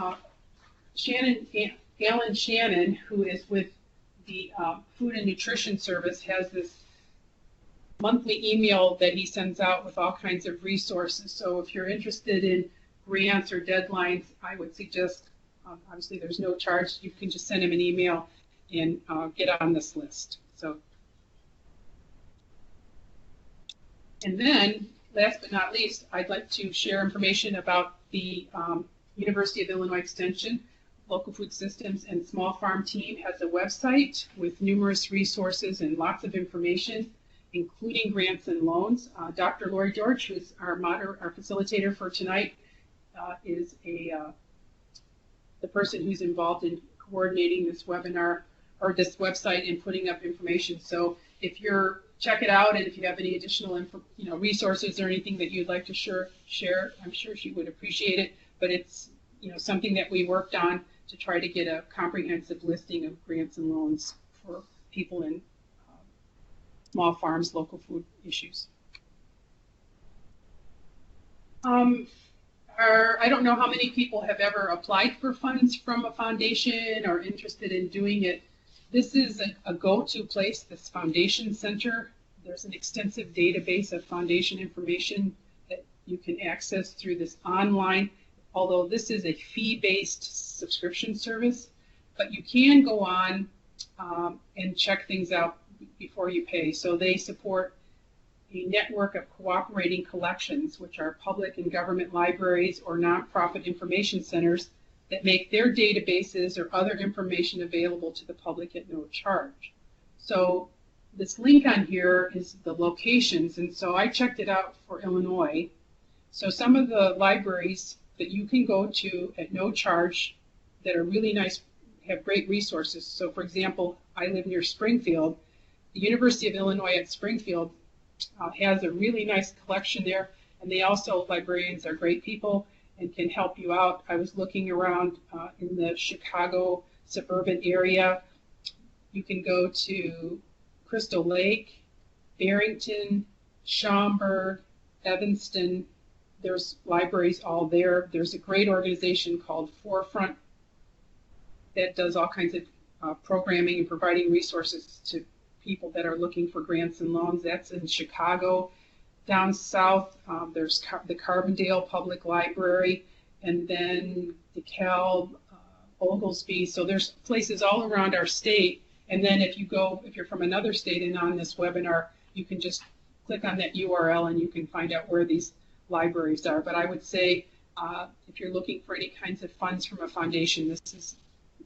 Alan Shannon, who is with the Food and Nutrition Service, has this monthly email that he sends out with all kinds of resources. So if you're interested in grants or deadlines, I would suggest, obviously there's no charge, you can just send him an email and get on this list. So, and then, last but not least, I'd like to share information about the University of Illinois Extension Local Food Systems and Small Farm team has a website with numerous resources and lots of information, including grants and loans. Dr. Lori George, who's our facilitator for tonight, is the person who's involved in coordinating this webinar or this website and putting up information. So if you're check it out, and if you have any additional resources or anything that you'd like to share, I'm sure she would appreciate it. But it's something that we worked on to try to get a comprehensive listing of grants and loans for people in small farms, local food issues. I don't know how many people have ever applied for funds from a foundation or interested in doing it. This is a go-to place, this foundation center. There's an extensive database of foundation information that you can access through this online, although this is a fee-based subscription service, but you can go on and check things out before you pay. So they support a network of cooperating collections, which are public and government libraries or nonprofit information centers that make their databases or other information available to the public at no charge. So this link on here is the locations, and so I checked it out for Illinois. So some of the libraries that you can go to at no charge that are really nice, have great resources. So for example, I live near Springfield. The University of Illinois at Springfield has a really nice collection there, and they also, librarians are great people and can help you out. I was looking around in the Chicago suburban area. You can go to Crystal Lake, Barrington, Schaumburg, Evanston. There's libraries all there. There's a great organization called Forefront that does all kinds of programming and providing resources to people that are looking for grants and loans. That's in Chicago. Down south, there's the Carbondale Public Library, and then DeKalb, Oglesby. So there's places all around our state. And then if you're from another state and on this webinar, you can just click on that URL and you can find out where these libraries are. But I would say if you're looking for any kinds of funds from a foundation, this is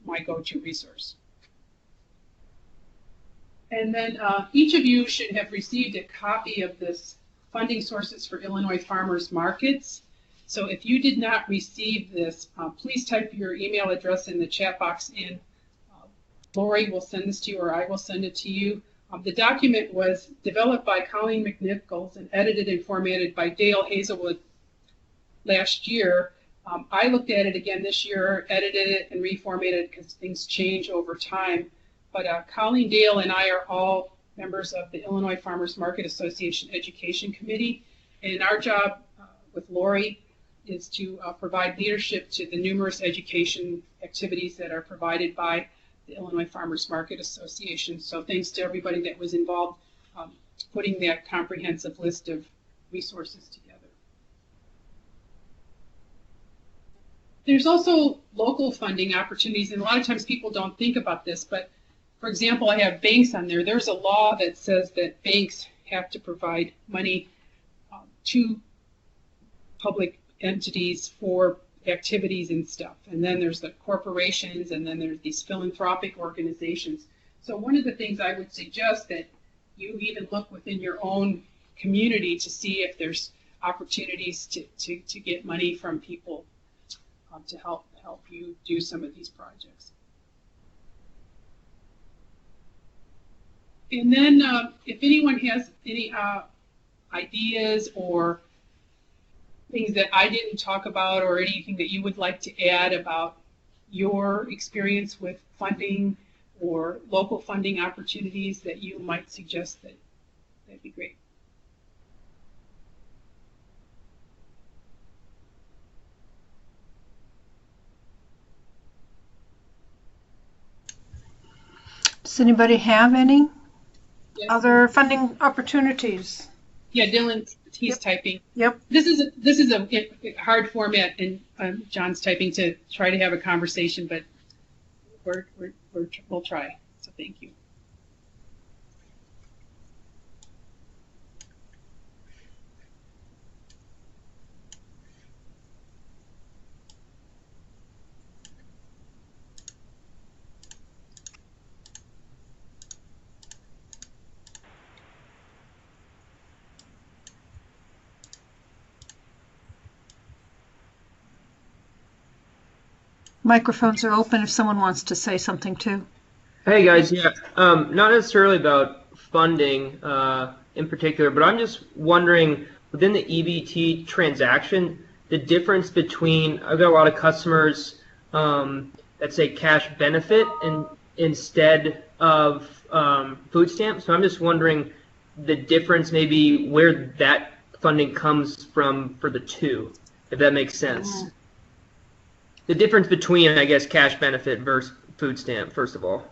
my go-to resource. And then each of you should have received a copy of this Funding Sources for Illinois Farmers Markets. So if you did not receive this, please type your email address in the chat box, and Lori will send this to you, or I will send it to you. The document was developed by Colleen McNichols and edited and formatted by Dale Hazelwood last year. I looked at it again this year, edited it and reformatted it because things change over time. But Colleen, Dale, and I are all members of the Illinois Farmers Market Association Education Committee. And our job with Lori is to provide leadership to the numerous education activities that are provided by the Illinois Farmers Market Association. So thanks to everybody that was involved putting that comprehensive list of resources together. There's also local funding opportunities, and a lot of times people don't think about this, but for example, I have banks on there. There's a law that says that banks have to provide money to public entities for activities and stuff. And then there's the corporations, and then there's these philanthropic organizations. So one of the things I would suggest that you even look within your own community to see if there's opportunities to get money from people to help you do some of these projects. And then if anyone has any ideas or things that I didn't talk about, or anything that you would like to add about your experience with funding or local funding opportunities that you might suggest, that'd be great. Does anybody have any Yes. other funding opportunities? Yeah, Dylan, he's typing. Yep. This is a hard format, and John's typing to try to have a conversation, but we'll try. So thank you. Microphones are open if someone wants to say something too. Hey guys, yeah, not necessarily about funding in particular, but I'm just wondering within the EBT transaction, the difference between, I've got a lot of customers that say cash benefit instead of food stamps, so I'm just wondering the difference, maybe where that funding comes from for the two, if that makes sense. The difference between, I guess, cash benefit versus food stamp, first of all.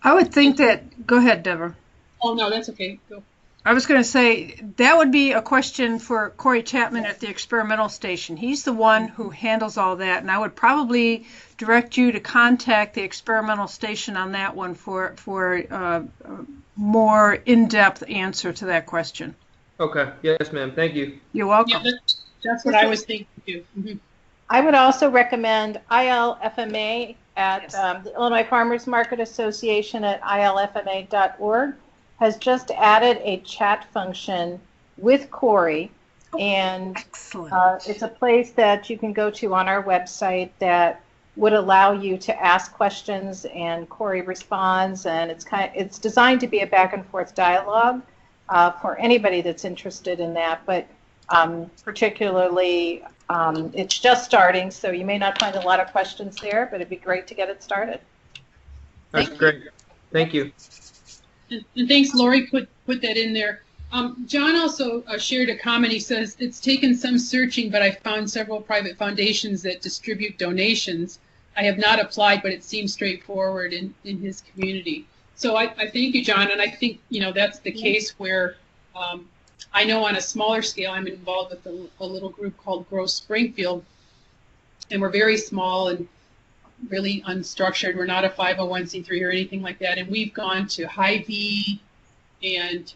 I would think that, go ahead, Deborah. Oh, no, that's okay. Go. I was going to say that would be a question for Corey Chapman at the experimental station. He's the one who handles all that, and I would probably direct you to contact the experimental station on that one for a more in-depth answer to that question. Okay. Yes, ma'am. Thank you. You're welcome. Yeah, that's what I was thinking too. Mm-hmm. I would also recommend ILFMA at the Illinois Farmers Market Association at ilfma.org has just added a chat function with Corey, and it's a place that you can go to on our website would allow you to ask questions, and Corey responds, and it's designed to be a back and forth dialogue for anybody that's interested in that, but particularly it's just starting, so you may not find a lot of questions there, but it'd be great to get it started. That's great. Thank you. And thanks, Lori, put that in there. John also shared a comment. He says, it's taken some searching, but I found several private foundations that distribute donations. I have not applied, but it seems straightforward in his community. So I thank you, John, and I think, that's the case where I know on a smaller scale, I'm involved with a little group called Grow Springfield, and we're very small and really unstructured. We're not a 501c3 or anything like that, and we've gone to Hy-Vee and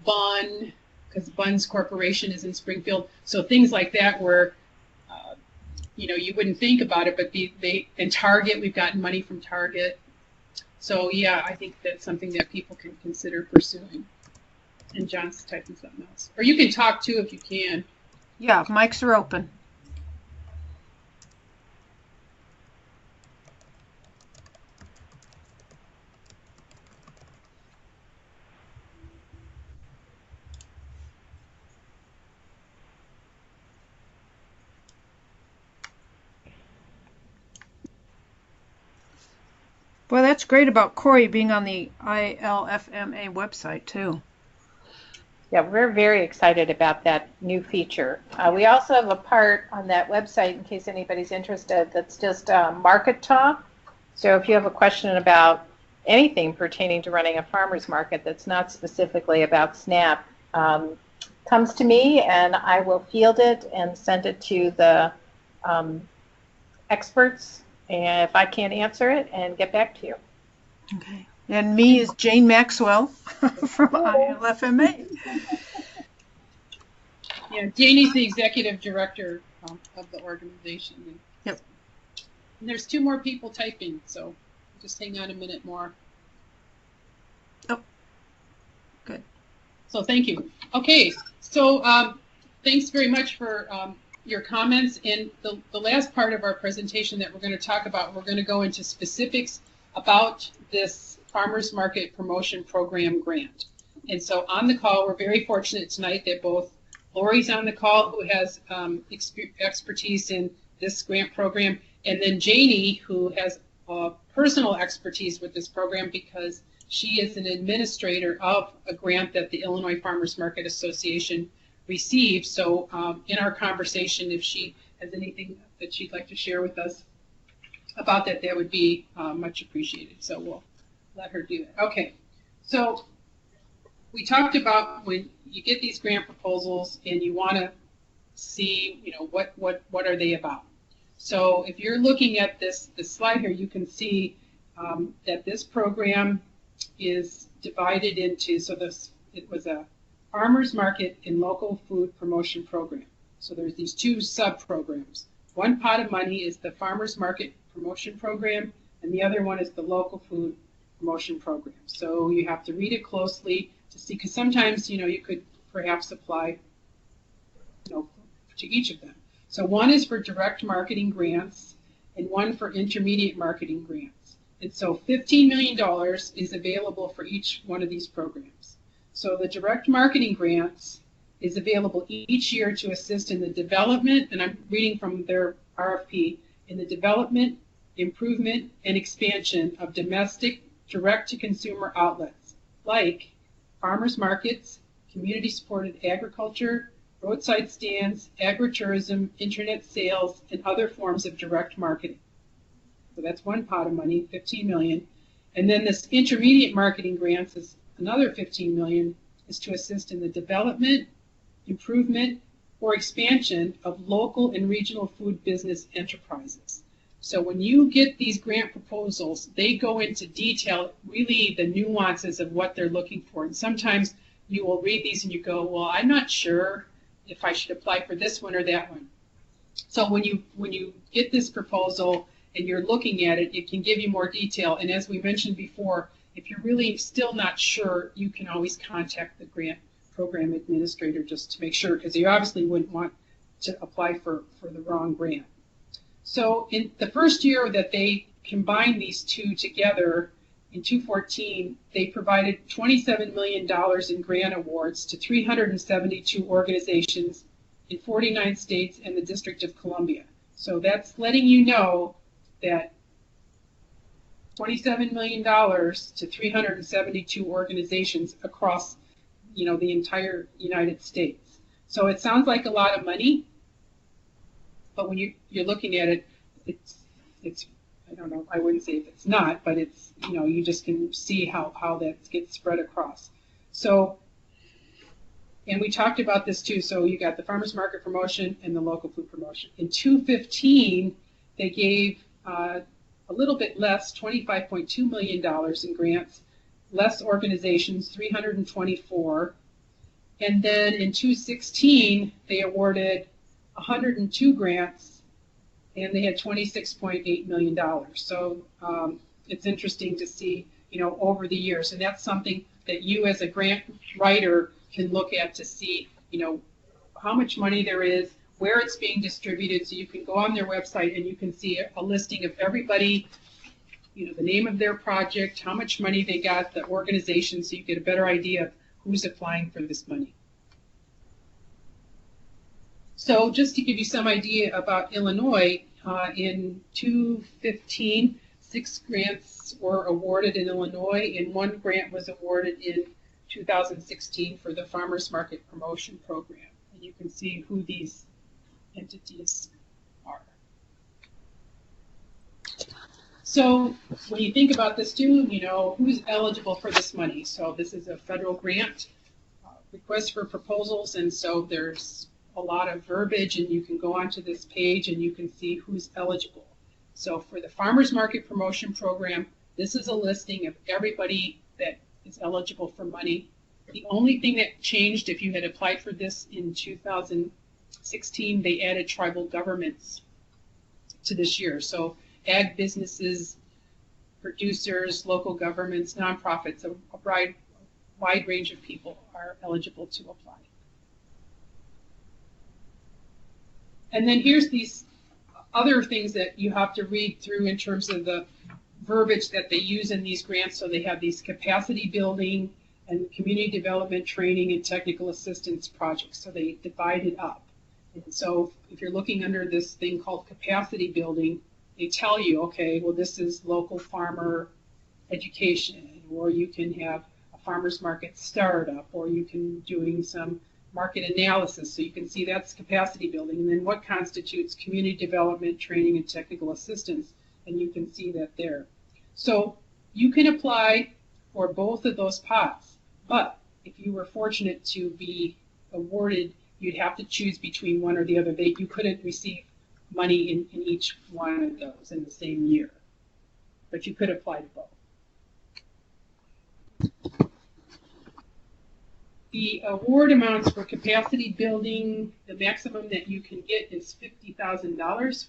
Bun, because Bun's Corporation is in Springfield, so things like that where you wouldn't think about it, but and Target, we've gotten money from Target. So yeah, I think that's something that people can consider pursuing. And John's typing something else. Or you can talk too if you can. Yeah, mics are open. Boy, that's great about Corey being on the ILFMA website, too. Yeah, we're very excited about that new feature. We also have a part on that website, in case anybody's interested, that's just market talk. So if you have a question about anything pertaining to running a farmer's market that's not specifically about SNAP, comes to me and I will field it and send it to the experts, and if I can't answer it, and get back to you. Okay. And me is Jane Maxwell from ILFMA. Yeah, Janie's the executive director of the organization. Yep. And there's 2 more people typing, so just hang on a minute more. Oh, good. So thank you. Okay, so thanks very much for your comments. And the last part of our presentation that we're going to talk about, we're going to go into specifics about this Farmers Market Promotion Program grant. And so on the call, we're very fortunate tonight that both Lori's on the call, who has expertise in this grant program, and then Janie, who has personal expertise with this program because she is an administrator of a grant that the Illinois Farmers Market Association received. So in our conversation, if she has anything that she'd like to share with us about that, that would be much appreciated. So we'll let her do it. Okay, so we talked about when you get these grant proposals and you want to see, what are they about. So if you're looking at this slide here, you can see that this program is divided into, it was a farmers market and local food promotion program. So there's these 2 sub-programs. One pot of money is the farmers market promotion program, and the other one is the local food promotion program. So you have to read it closely to see, because sometimes, you could perhaps apply, to each of them. So one is for direct marketing grants and one for intermediate marketing grants. And so $15 million is available for each one of these programs. So the direct marketing grants is available each year to assist in the development, and I'm reading from their RFP, in the development, improvement, and expansion of domestic direct-to-consumer outlets like farmers markets, community-supported agriculture, roadside stands, agritourism, internet sales, and other forms of direct marketing. So that's one pot of money, $15 million. And then this intermediate marketing grants is another $15 million, is to assist in the development, improvement, or expansion of local and regional food business enterprises. So when you get these grant proposals, they go into detail, really the nuances of what they're looking for. And sometimes you will read these and you go, well, I'm not sure if I should apply for this one or that one. So when you get this proposal and you're looking at it, it can give you more detail. And as we mentioned before, if you're really still not sure, you can always contact the grant program administrator just to make sure, because you obviously wouldn't want to apply for the wrong grant. So in the first year that they combined these two together, in 2014, they provided $27 million in grant awards to 372 organizations in 49 states and the District of Columbia. So that's letting you know that $27 million to 372 organizations across, the entire United States. So it sounds like a lot of money, but when you're looking at it, it's I don't know, I wouldn't say if it's not, but it's, you just can see how that gets spread across. So, and we talked about this too, so you got the farmers market promotion and the local food promotion. In 2015, they gave a little bit less, $25.2 million in grants, less organizations, 324. And then in 2016, they awarded 102 grants, and they had $26.8 million. So it's interesting to see, over the years. And that's something that you as a grant writer can look at to see, how much money there is, where it's being distributed. So you can go on their website and you can see a listing of everybody, the name of their project, how much money they got, the organization, so you get a better idea of who's applying for this money. So just to give you some idea about Illinois, in 2015, 6 grants were awarded in Illinois, and 1 grant was awarded in 2016 for the Farmers Market Promotion Program. And you can see who these entities are. So when you think about this too, who's eligible for this money. So this is a federal grant request for proposals, and so there's a lot of verbiage, and you can go onto this page and you can see who's eligible. So for the Farmers Market Promotion Program, this is a listing of everybody that is eligible for money. The only thing that changed, if you had applied for this in 2016, they added tribal governments to this year. So ag businesses, producers, local governments, nonprofits, a wide range of people are eligible to apply. And then here's these other things that you have to read through in terms of the verbiage that they use in these grants. So they have these capacity building and community development training and technical assistance projects. So they divide it up. And so if you're looking under this thing called capacity building, they tell you, okay, well, this is local farmer education, or you can have a farmer's market startup, or you can doing some market analysis, so you can see that's capacity building. And then what constitutes community development, training, and technical assistance, and you can see that there. So you can apply for both of those pots, but if you were fortunate to be awarded, you'd have to choose between one or the other. You couldn't receive money in each one of those in the same year, but you could apply to both. The award amounts for capacity building, the maximum that you can get is $50,000,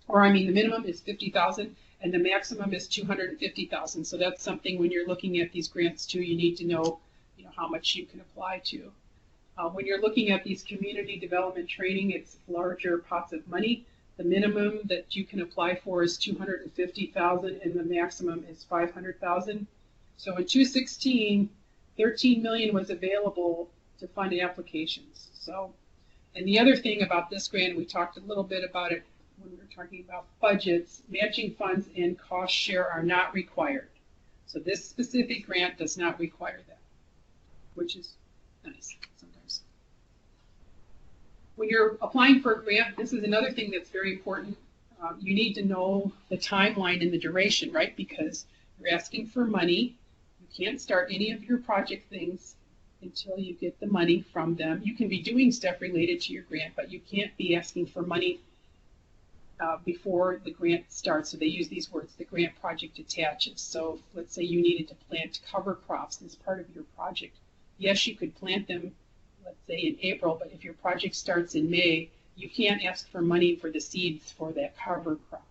the minimum is $50,000, and the maximum is $250,000. So that's something when you're looking at these grants too, you need to know, how much you can apply to. When you're looking at these community development training, it's larger pots of money. The minimum that you can apply for is $250,000, and the maximum is $500,000. So in 2016. $13 million was available to fund applications. So, and the other thing about this grant, we talked a little bit about it when we were talking about budgets, matching funds and cost share are not required. So this specific grant does not require that, which is nice sometimes. When you're applying for a grant, this is another thing that's very important. You need to know the timeline and the duration, right? Because You're asking for money. You can't start any of your project things until you get the money from them. You can be doing stuff related to your grant, but you can't be asking for money before the grant starts. So they use these words, the grant project attaches. So let's say you needed to plant cover crops as part of your project. Yes, you could plant them, let's say in April, but if your project starts in May, you can't ask for money for the seeds for that cover crop.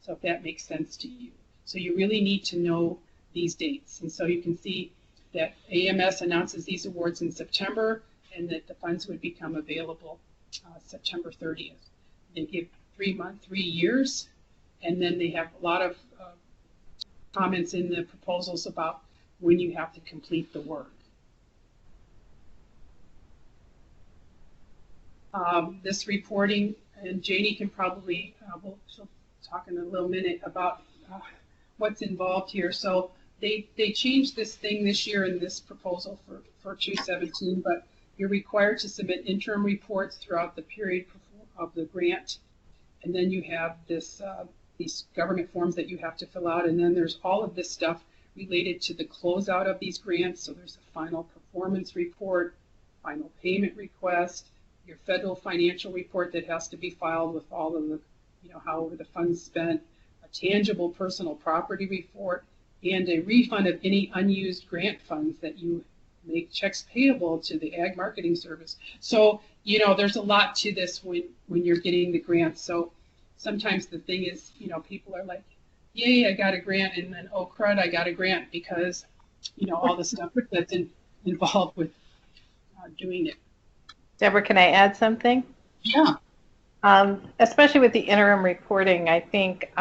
So if that makes sense to you. So you really need to know these dates. And so you can see that AMS announces these awards in September and that the funds would become available September 30th. They give 3 years, and then they have a lot of comments in the proposals about when you have to complete the work. This reporting, and Janie can probably, she'll talk in a little minute about what's involved here. So they changed this thing this year in this proposal for 217, but you're required to submit interim reports throughout the period of the grant. And then you have this these government forms that you have to fill out. And then there's all of this stuff related to the closeout of these grants. So there's a final performance report, final payment request, your federal financial report that has to be filed with all of the, how were the funds spent, a tangible personal property report, and a refund of any unused grant funds that you make checks payable to the Ag Marketing Service. So, there's a lot to this when you're getting the grants. So sometimes the thing is, people are like, yay, I got a grant, and then, oh crud, I got a grant because, all the stuff that's involved with doing it. Deborah, can I add something? Yeah. Especially with the interim reporting, I think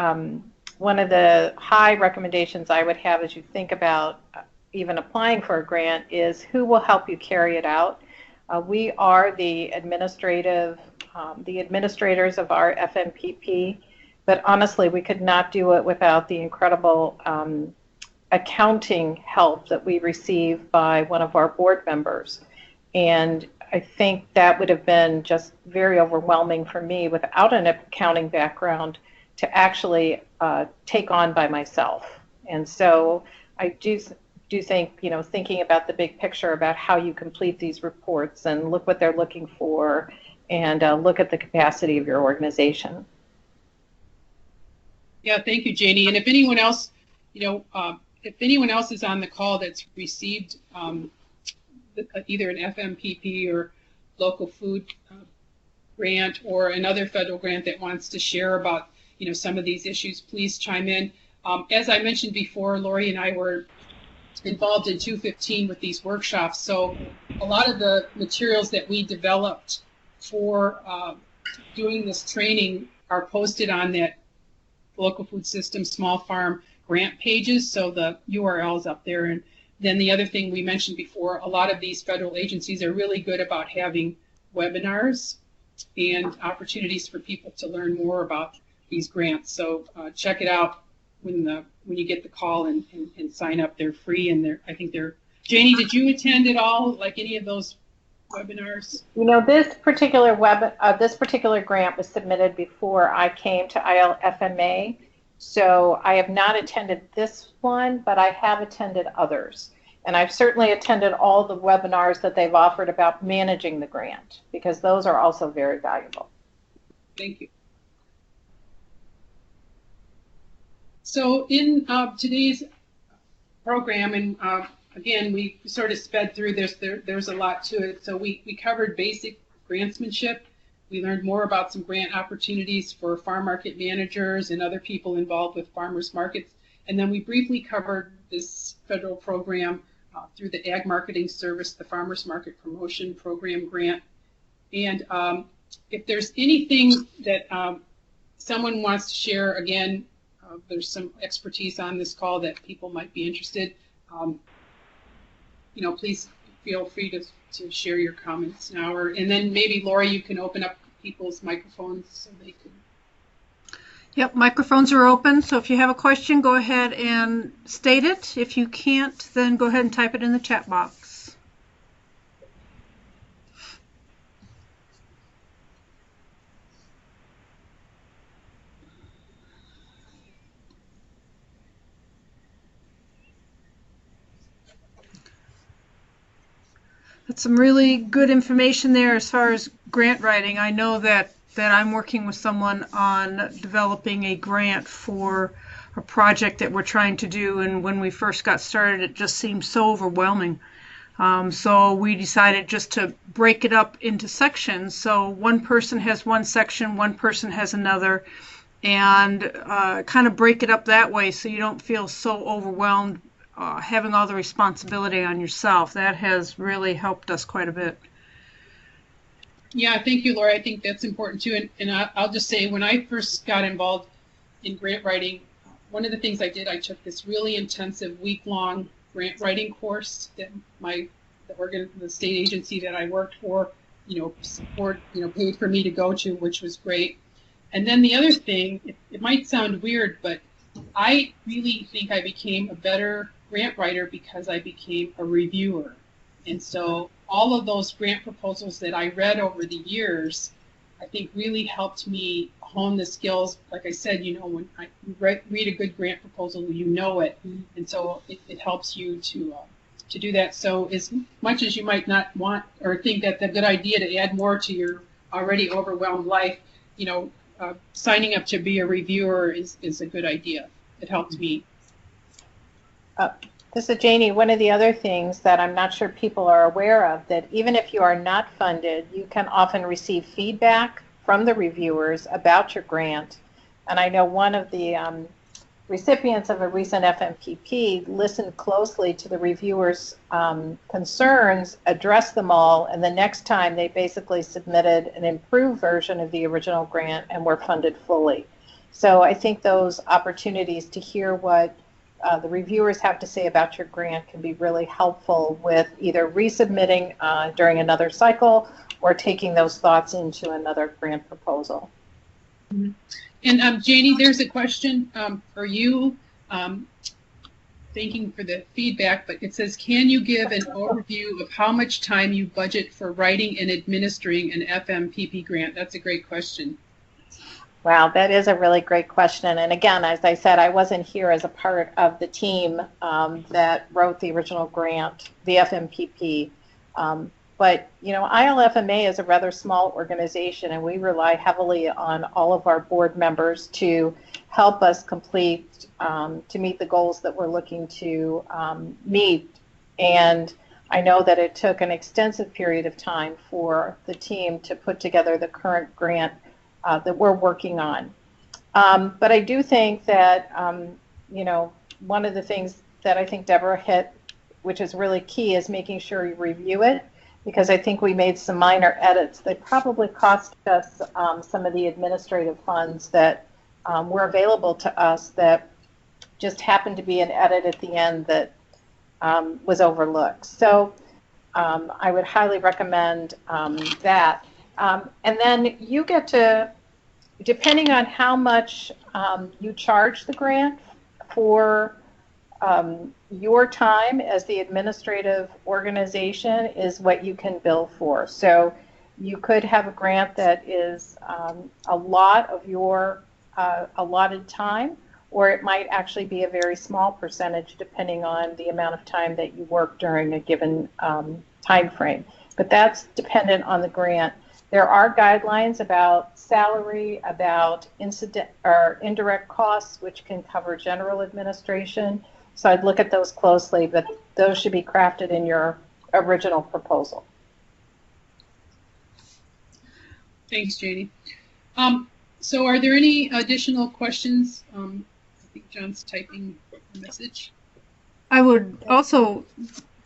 one of the high recommendations I would have as you think about even applying for a grant is who will help you carry it out. We are the administrators of our FMPP, but honestly, we could not do it without the incredible accounting help that we receive by one of our board members. And I think that would have been just very overwhelming for me without an accounting background to actually take on by myself. And so I do think, thinking about the big picture about how you complete these reports and look what they're looking for and look at the capacity of your organization. Yeah, thank you, Janie. And if anyone else, if anyone else is on the call that's received either an FMPP or local food grant or another federal grant that wants to share about, some of these issues, please chime in. As I mentioned before, Lori and I were involved in 215 with these workshops. So a lot of the materials that we developed for doing this training are posted on that local food system small farm grant pages. So the URL is up there. And then the other thing we mentioned before, a lot of these federal agencies are really good about having webinars and opportunities for people to learn more about these grants. So check it out when you get the call and sign up. They're free, and I think they're. Janie, did you attend at all, like any of those webinars? This particular grant was submitted before I came to ILFMA, so I have not attended this one, but I have attended others. And I've certainly attended all the webinars that they've offered about managing the grant, because those are also very valuable. Thank you. So in today's program, and again, we sort of sped through this, there's a lot to it. So we covered basic grantsmanship. We learned more about some grant opportunities for farm market managers and other people involved with farmers markets. And then we briefly covered this federal program through the Ag Marketing Service, the Farmers Market Promotion Program grant. And if there's anything that someone wants to share, again, there's some expertise on this call that people might be interested. Please feel free to share your comments now, and then maybe Lori, you can open up people's microphones so they can. Yep, microphones are open, so if you have a question, go ahead and state it. If you can't, then go ahead and type it in the chat box. That's some really good information there as far as grant writing. I know that I'm working with someone on developing a grant for a project that we're trying to do, and when we first got started, it just seemed so overwhelming. So we decided just to break it up into sections. So one person has one section, one person has another, and kind of break it up that way so you don't feel so overwhelmed having all the responsibility on yourself. That has really helped us quite a bit. Yeah, thank you, Laura. I think that's important too. And I'll just say, when I first got involved in grant writing, one of the things I did, I took this really intensive week-long grant writing course that the state agency that I worked for, paid for me to go to, which was great. And then the other thing, it might sound weird, but I really think I became a better grant writer because I became a reviewer. And so all of those grant proposals that I read over the years, I think really helped me hone the skills. Like I said, when I read a good grant proposal, you know it. And so it helps you to do that. So as much as you might not want or think that's a good idea to add more to your already overwhelmed life, signing up to be a reviewer is a good idea. It helped me. This is Janie. One of the other things that I'm not sure people are aware of, that even if you are not funded, you can often receive feedback from the reviewers about your grant. And I know one of the recipients of a recent FMPP listened closely to the reviewers' concerns, addressed them all, and the next time they basically submitted an improved version of the original grant and were funded fully. So I think those opportunities to hear what the reviewers have to say about your grant can be really helpful with either resubmitting during another cycle or taking those thoughts into another grant proposal. Mm-hmm. And Janie, there's a question for you. Thanking for the feedback, but it says, can you give an overview of how much time you budget for writing and administering an FMPP grant? That's a great question. Wow, that is a really great question. And again, as I said, I wasn't here as a part of the team that wrote the original grant, the FMPP. But, ILFMA is a rather small organization, and we rely heavily on all of our board members to help us to meet the goals that we're looking to meet. And I know that it took an extensive period of time for the team to put together the current grant that we're working on. But I do think that, one of the things that I think Deborah hit, which is really key, is making sure you review it, because I think we made some minor edits that probably cost us some of the administrative funds that were available to us that just happened to be an edit at the end that was overlooked. So I would highly recommend that. And then you get to, depending on how much you charge the grant for your time as the administrative organization, is what you can bill for. So you could have a grant that is a lot of your allotted time, or it might actually be a very small percentage depending on the amount of time that you work during a given time frame. But that's dependent on the grant. There are guidelines about salary, about indirect costs, which can cover general administration. So I'd look at those closely, but those should be crafted in your original proposal. Thanks, Janie. So are there any additional questions? I think John's typing a message. I would also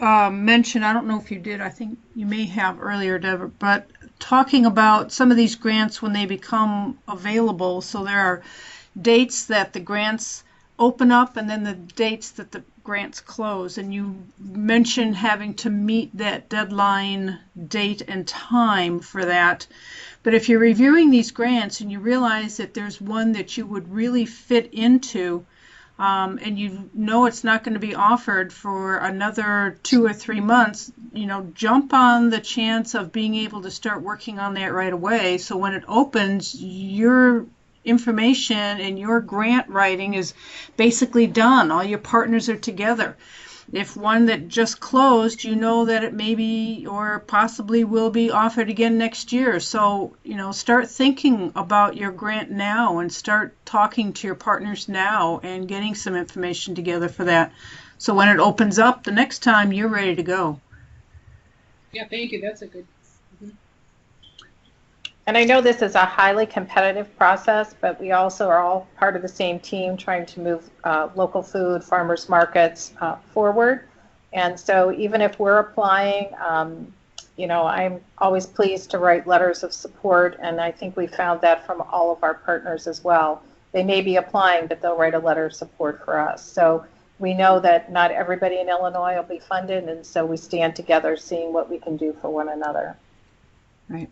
mention, I don't know if you did, I think you may have earlier, Deborah, but talking about some of these grants when they become available. So there are dates that the grants open up and then the dates that the grants close. And you mentioned having to meet that deadline date and time for that. But if you're reviewing these grants and you realize that there's one that you would really fit into, and you know it's not going to be offered for another 2 or 3 months, jump on the chance of being able to start working on that right away. So when it opens, your information and your grant writing is basically done. All your partners are together. If one that just closed, you know that it may be or possibly will be offered again next year. So, start thinking about your grant now and start talking to your partners now and getting some information together for that. So when it opens up the next time, you're ready to go. Yeah, thank you. That's a good. And I know this is a highly competitive process, but we also are all part of the same team trying to move local food, farmers markets forward. And so even if we're applying, I'm always pleased to write letters of support, and I think we found that from all of our partners as well. They may be applying, but they'll write a letter of support for us. So we know that not everybody in Illinois will be funded, and so we stand together seeing what we can do for one another. Right.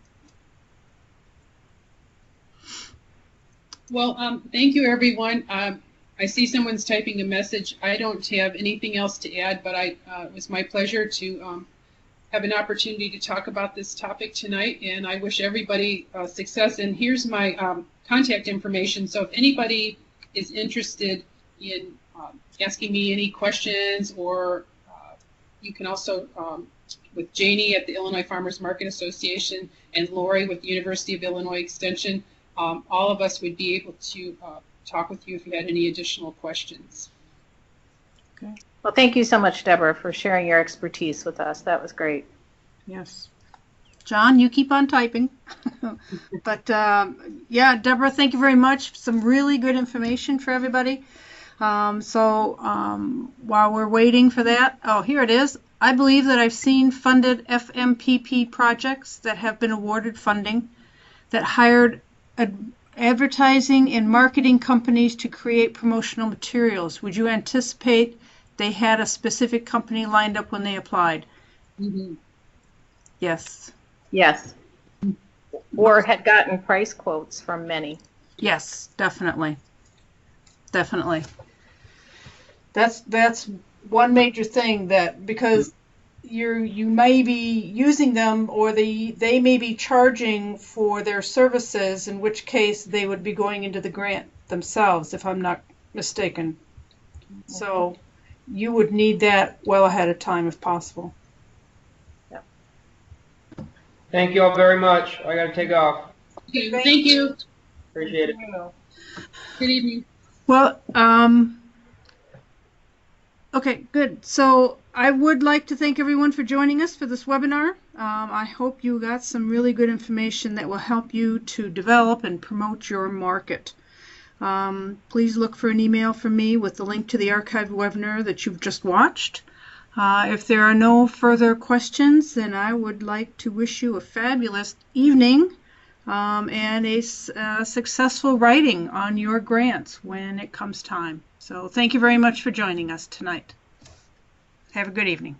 Well, thank you, everyone. I see someone's typing a message. I don't have anything else to add, but it was my pleasure to have an opportunity to talk about this topic tonight, and I wish everybody success. And here's my contact information. So if anybody is interested in asking me any questions, or you can also, with Janie at the Illinois Farmers Market Association and Lori with the University of Illinois Extension, all of us would be able to talk with you if you had any additional questions. Okay. Well, thank you so much, Deborah, for sharing your expertise with us. That was great. Yes. John, you keep on typing. But yeah, Deborah, thank you very much. Some really good information for everybody. So while we're waiting for that, oh, here it is. I believe that I've seen funded FMPP projects that have been awarded funding that hired advertising and marketing companies to create promotional materials. Would you anticipate they had a specific company lined up when they applied? Mm-hmm. Yes. Yes. Or had gotten price quotes from many. Yes, definitely. Definitely. That's one major thing, that because you may be using them, or they may be charging for their services, in which case they would be going into the grant themselves, if I'm not mistaken. So you would need that well ahead of time if possible. Yep. Thank you all very much. I got to take off. Okay, thank you. Appreciate it. Good evening. Well, okay, good. So I would like to thank everyone for joining us for this webinar. I hope you got some really good information that will help you to develop and promote your market. Please look for an email from me with the link to the archived webinar that you've just watched. If there are no further questions, then I would like to wish you a fabulous evening and a successful writing on your grants when it comes time. So thank you very much for joining us tonight. Have a good evening.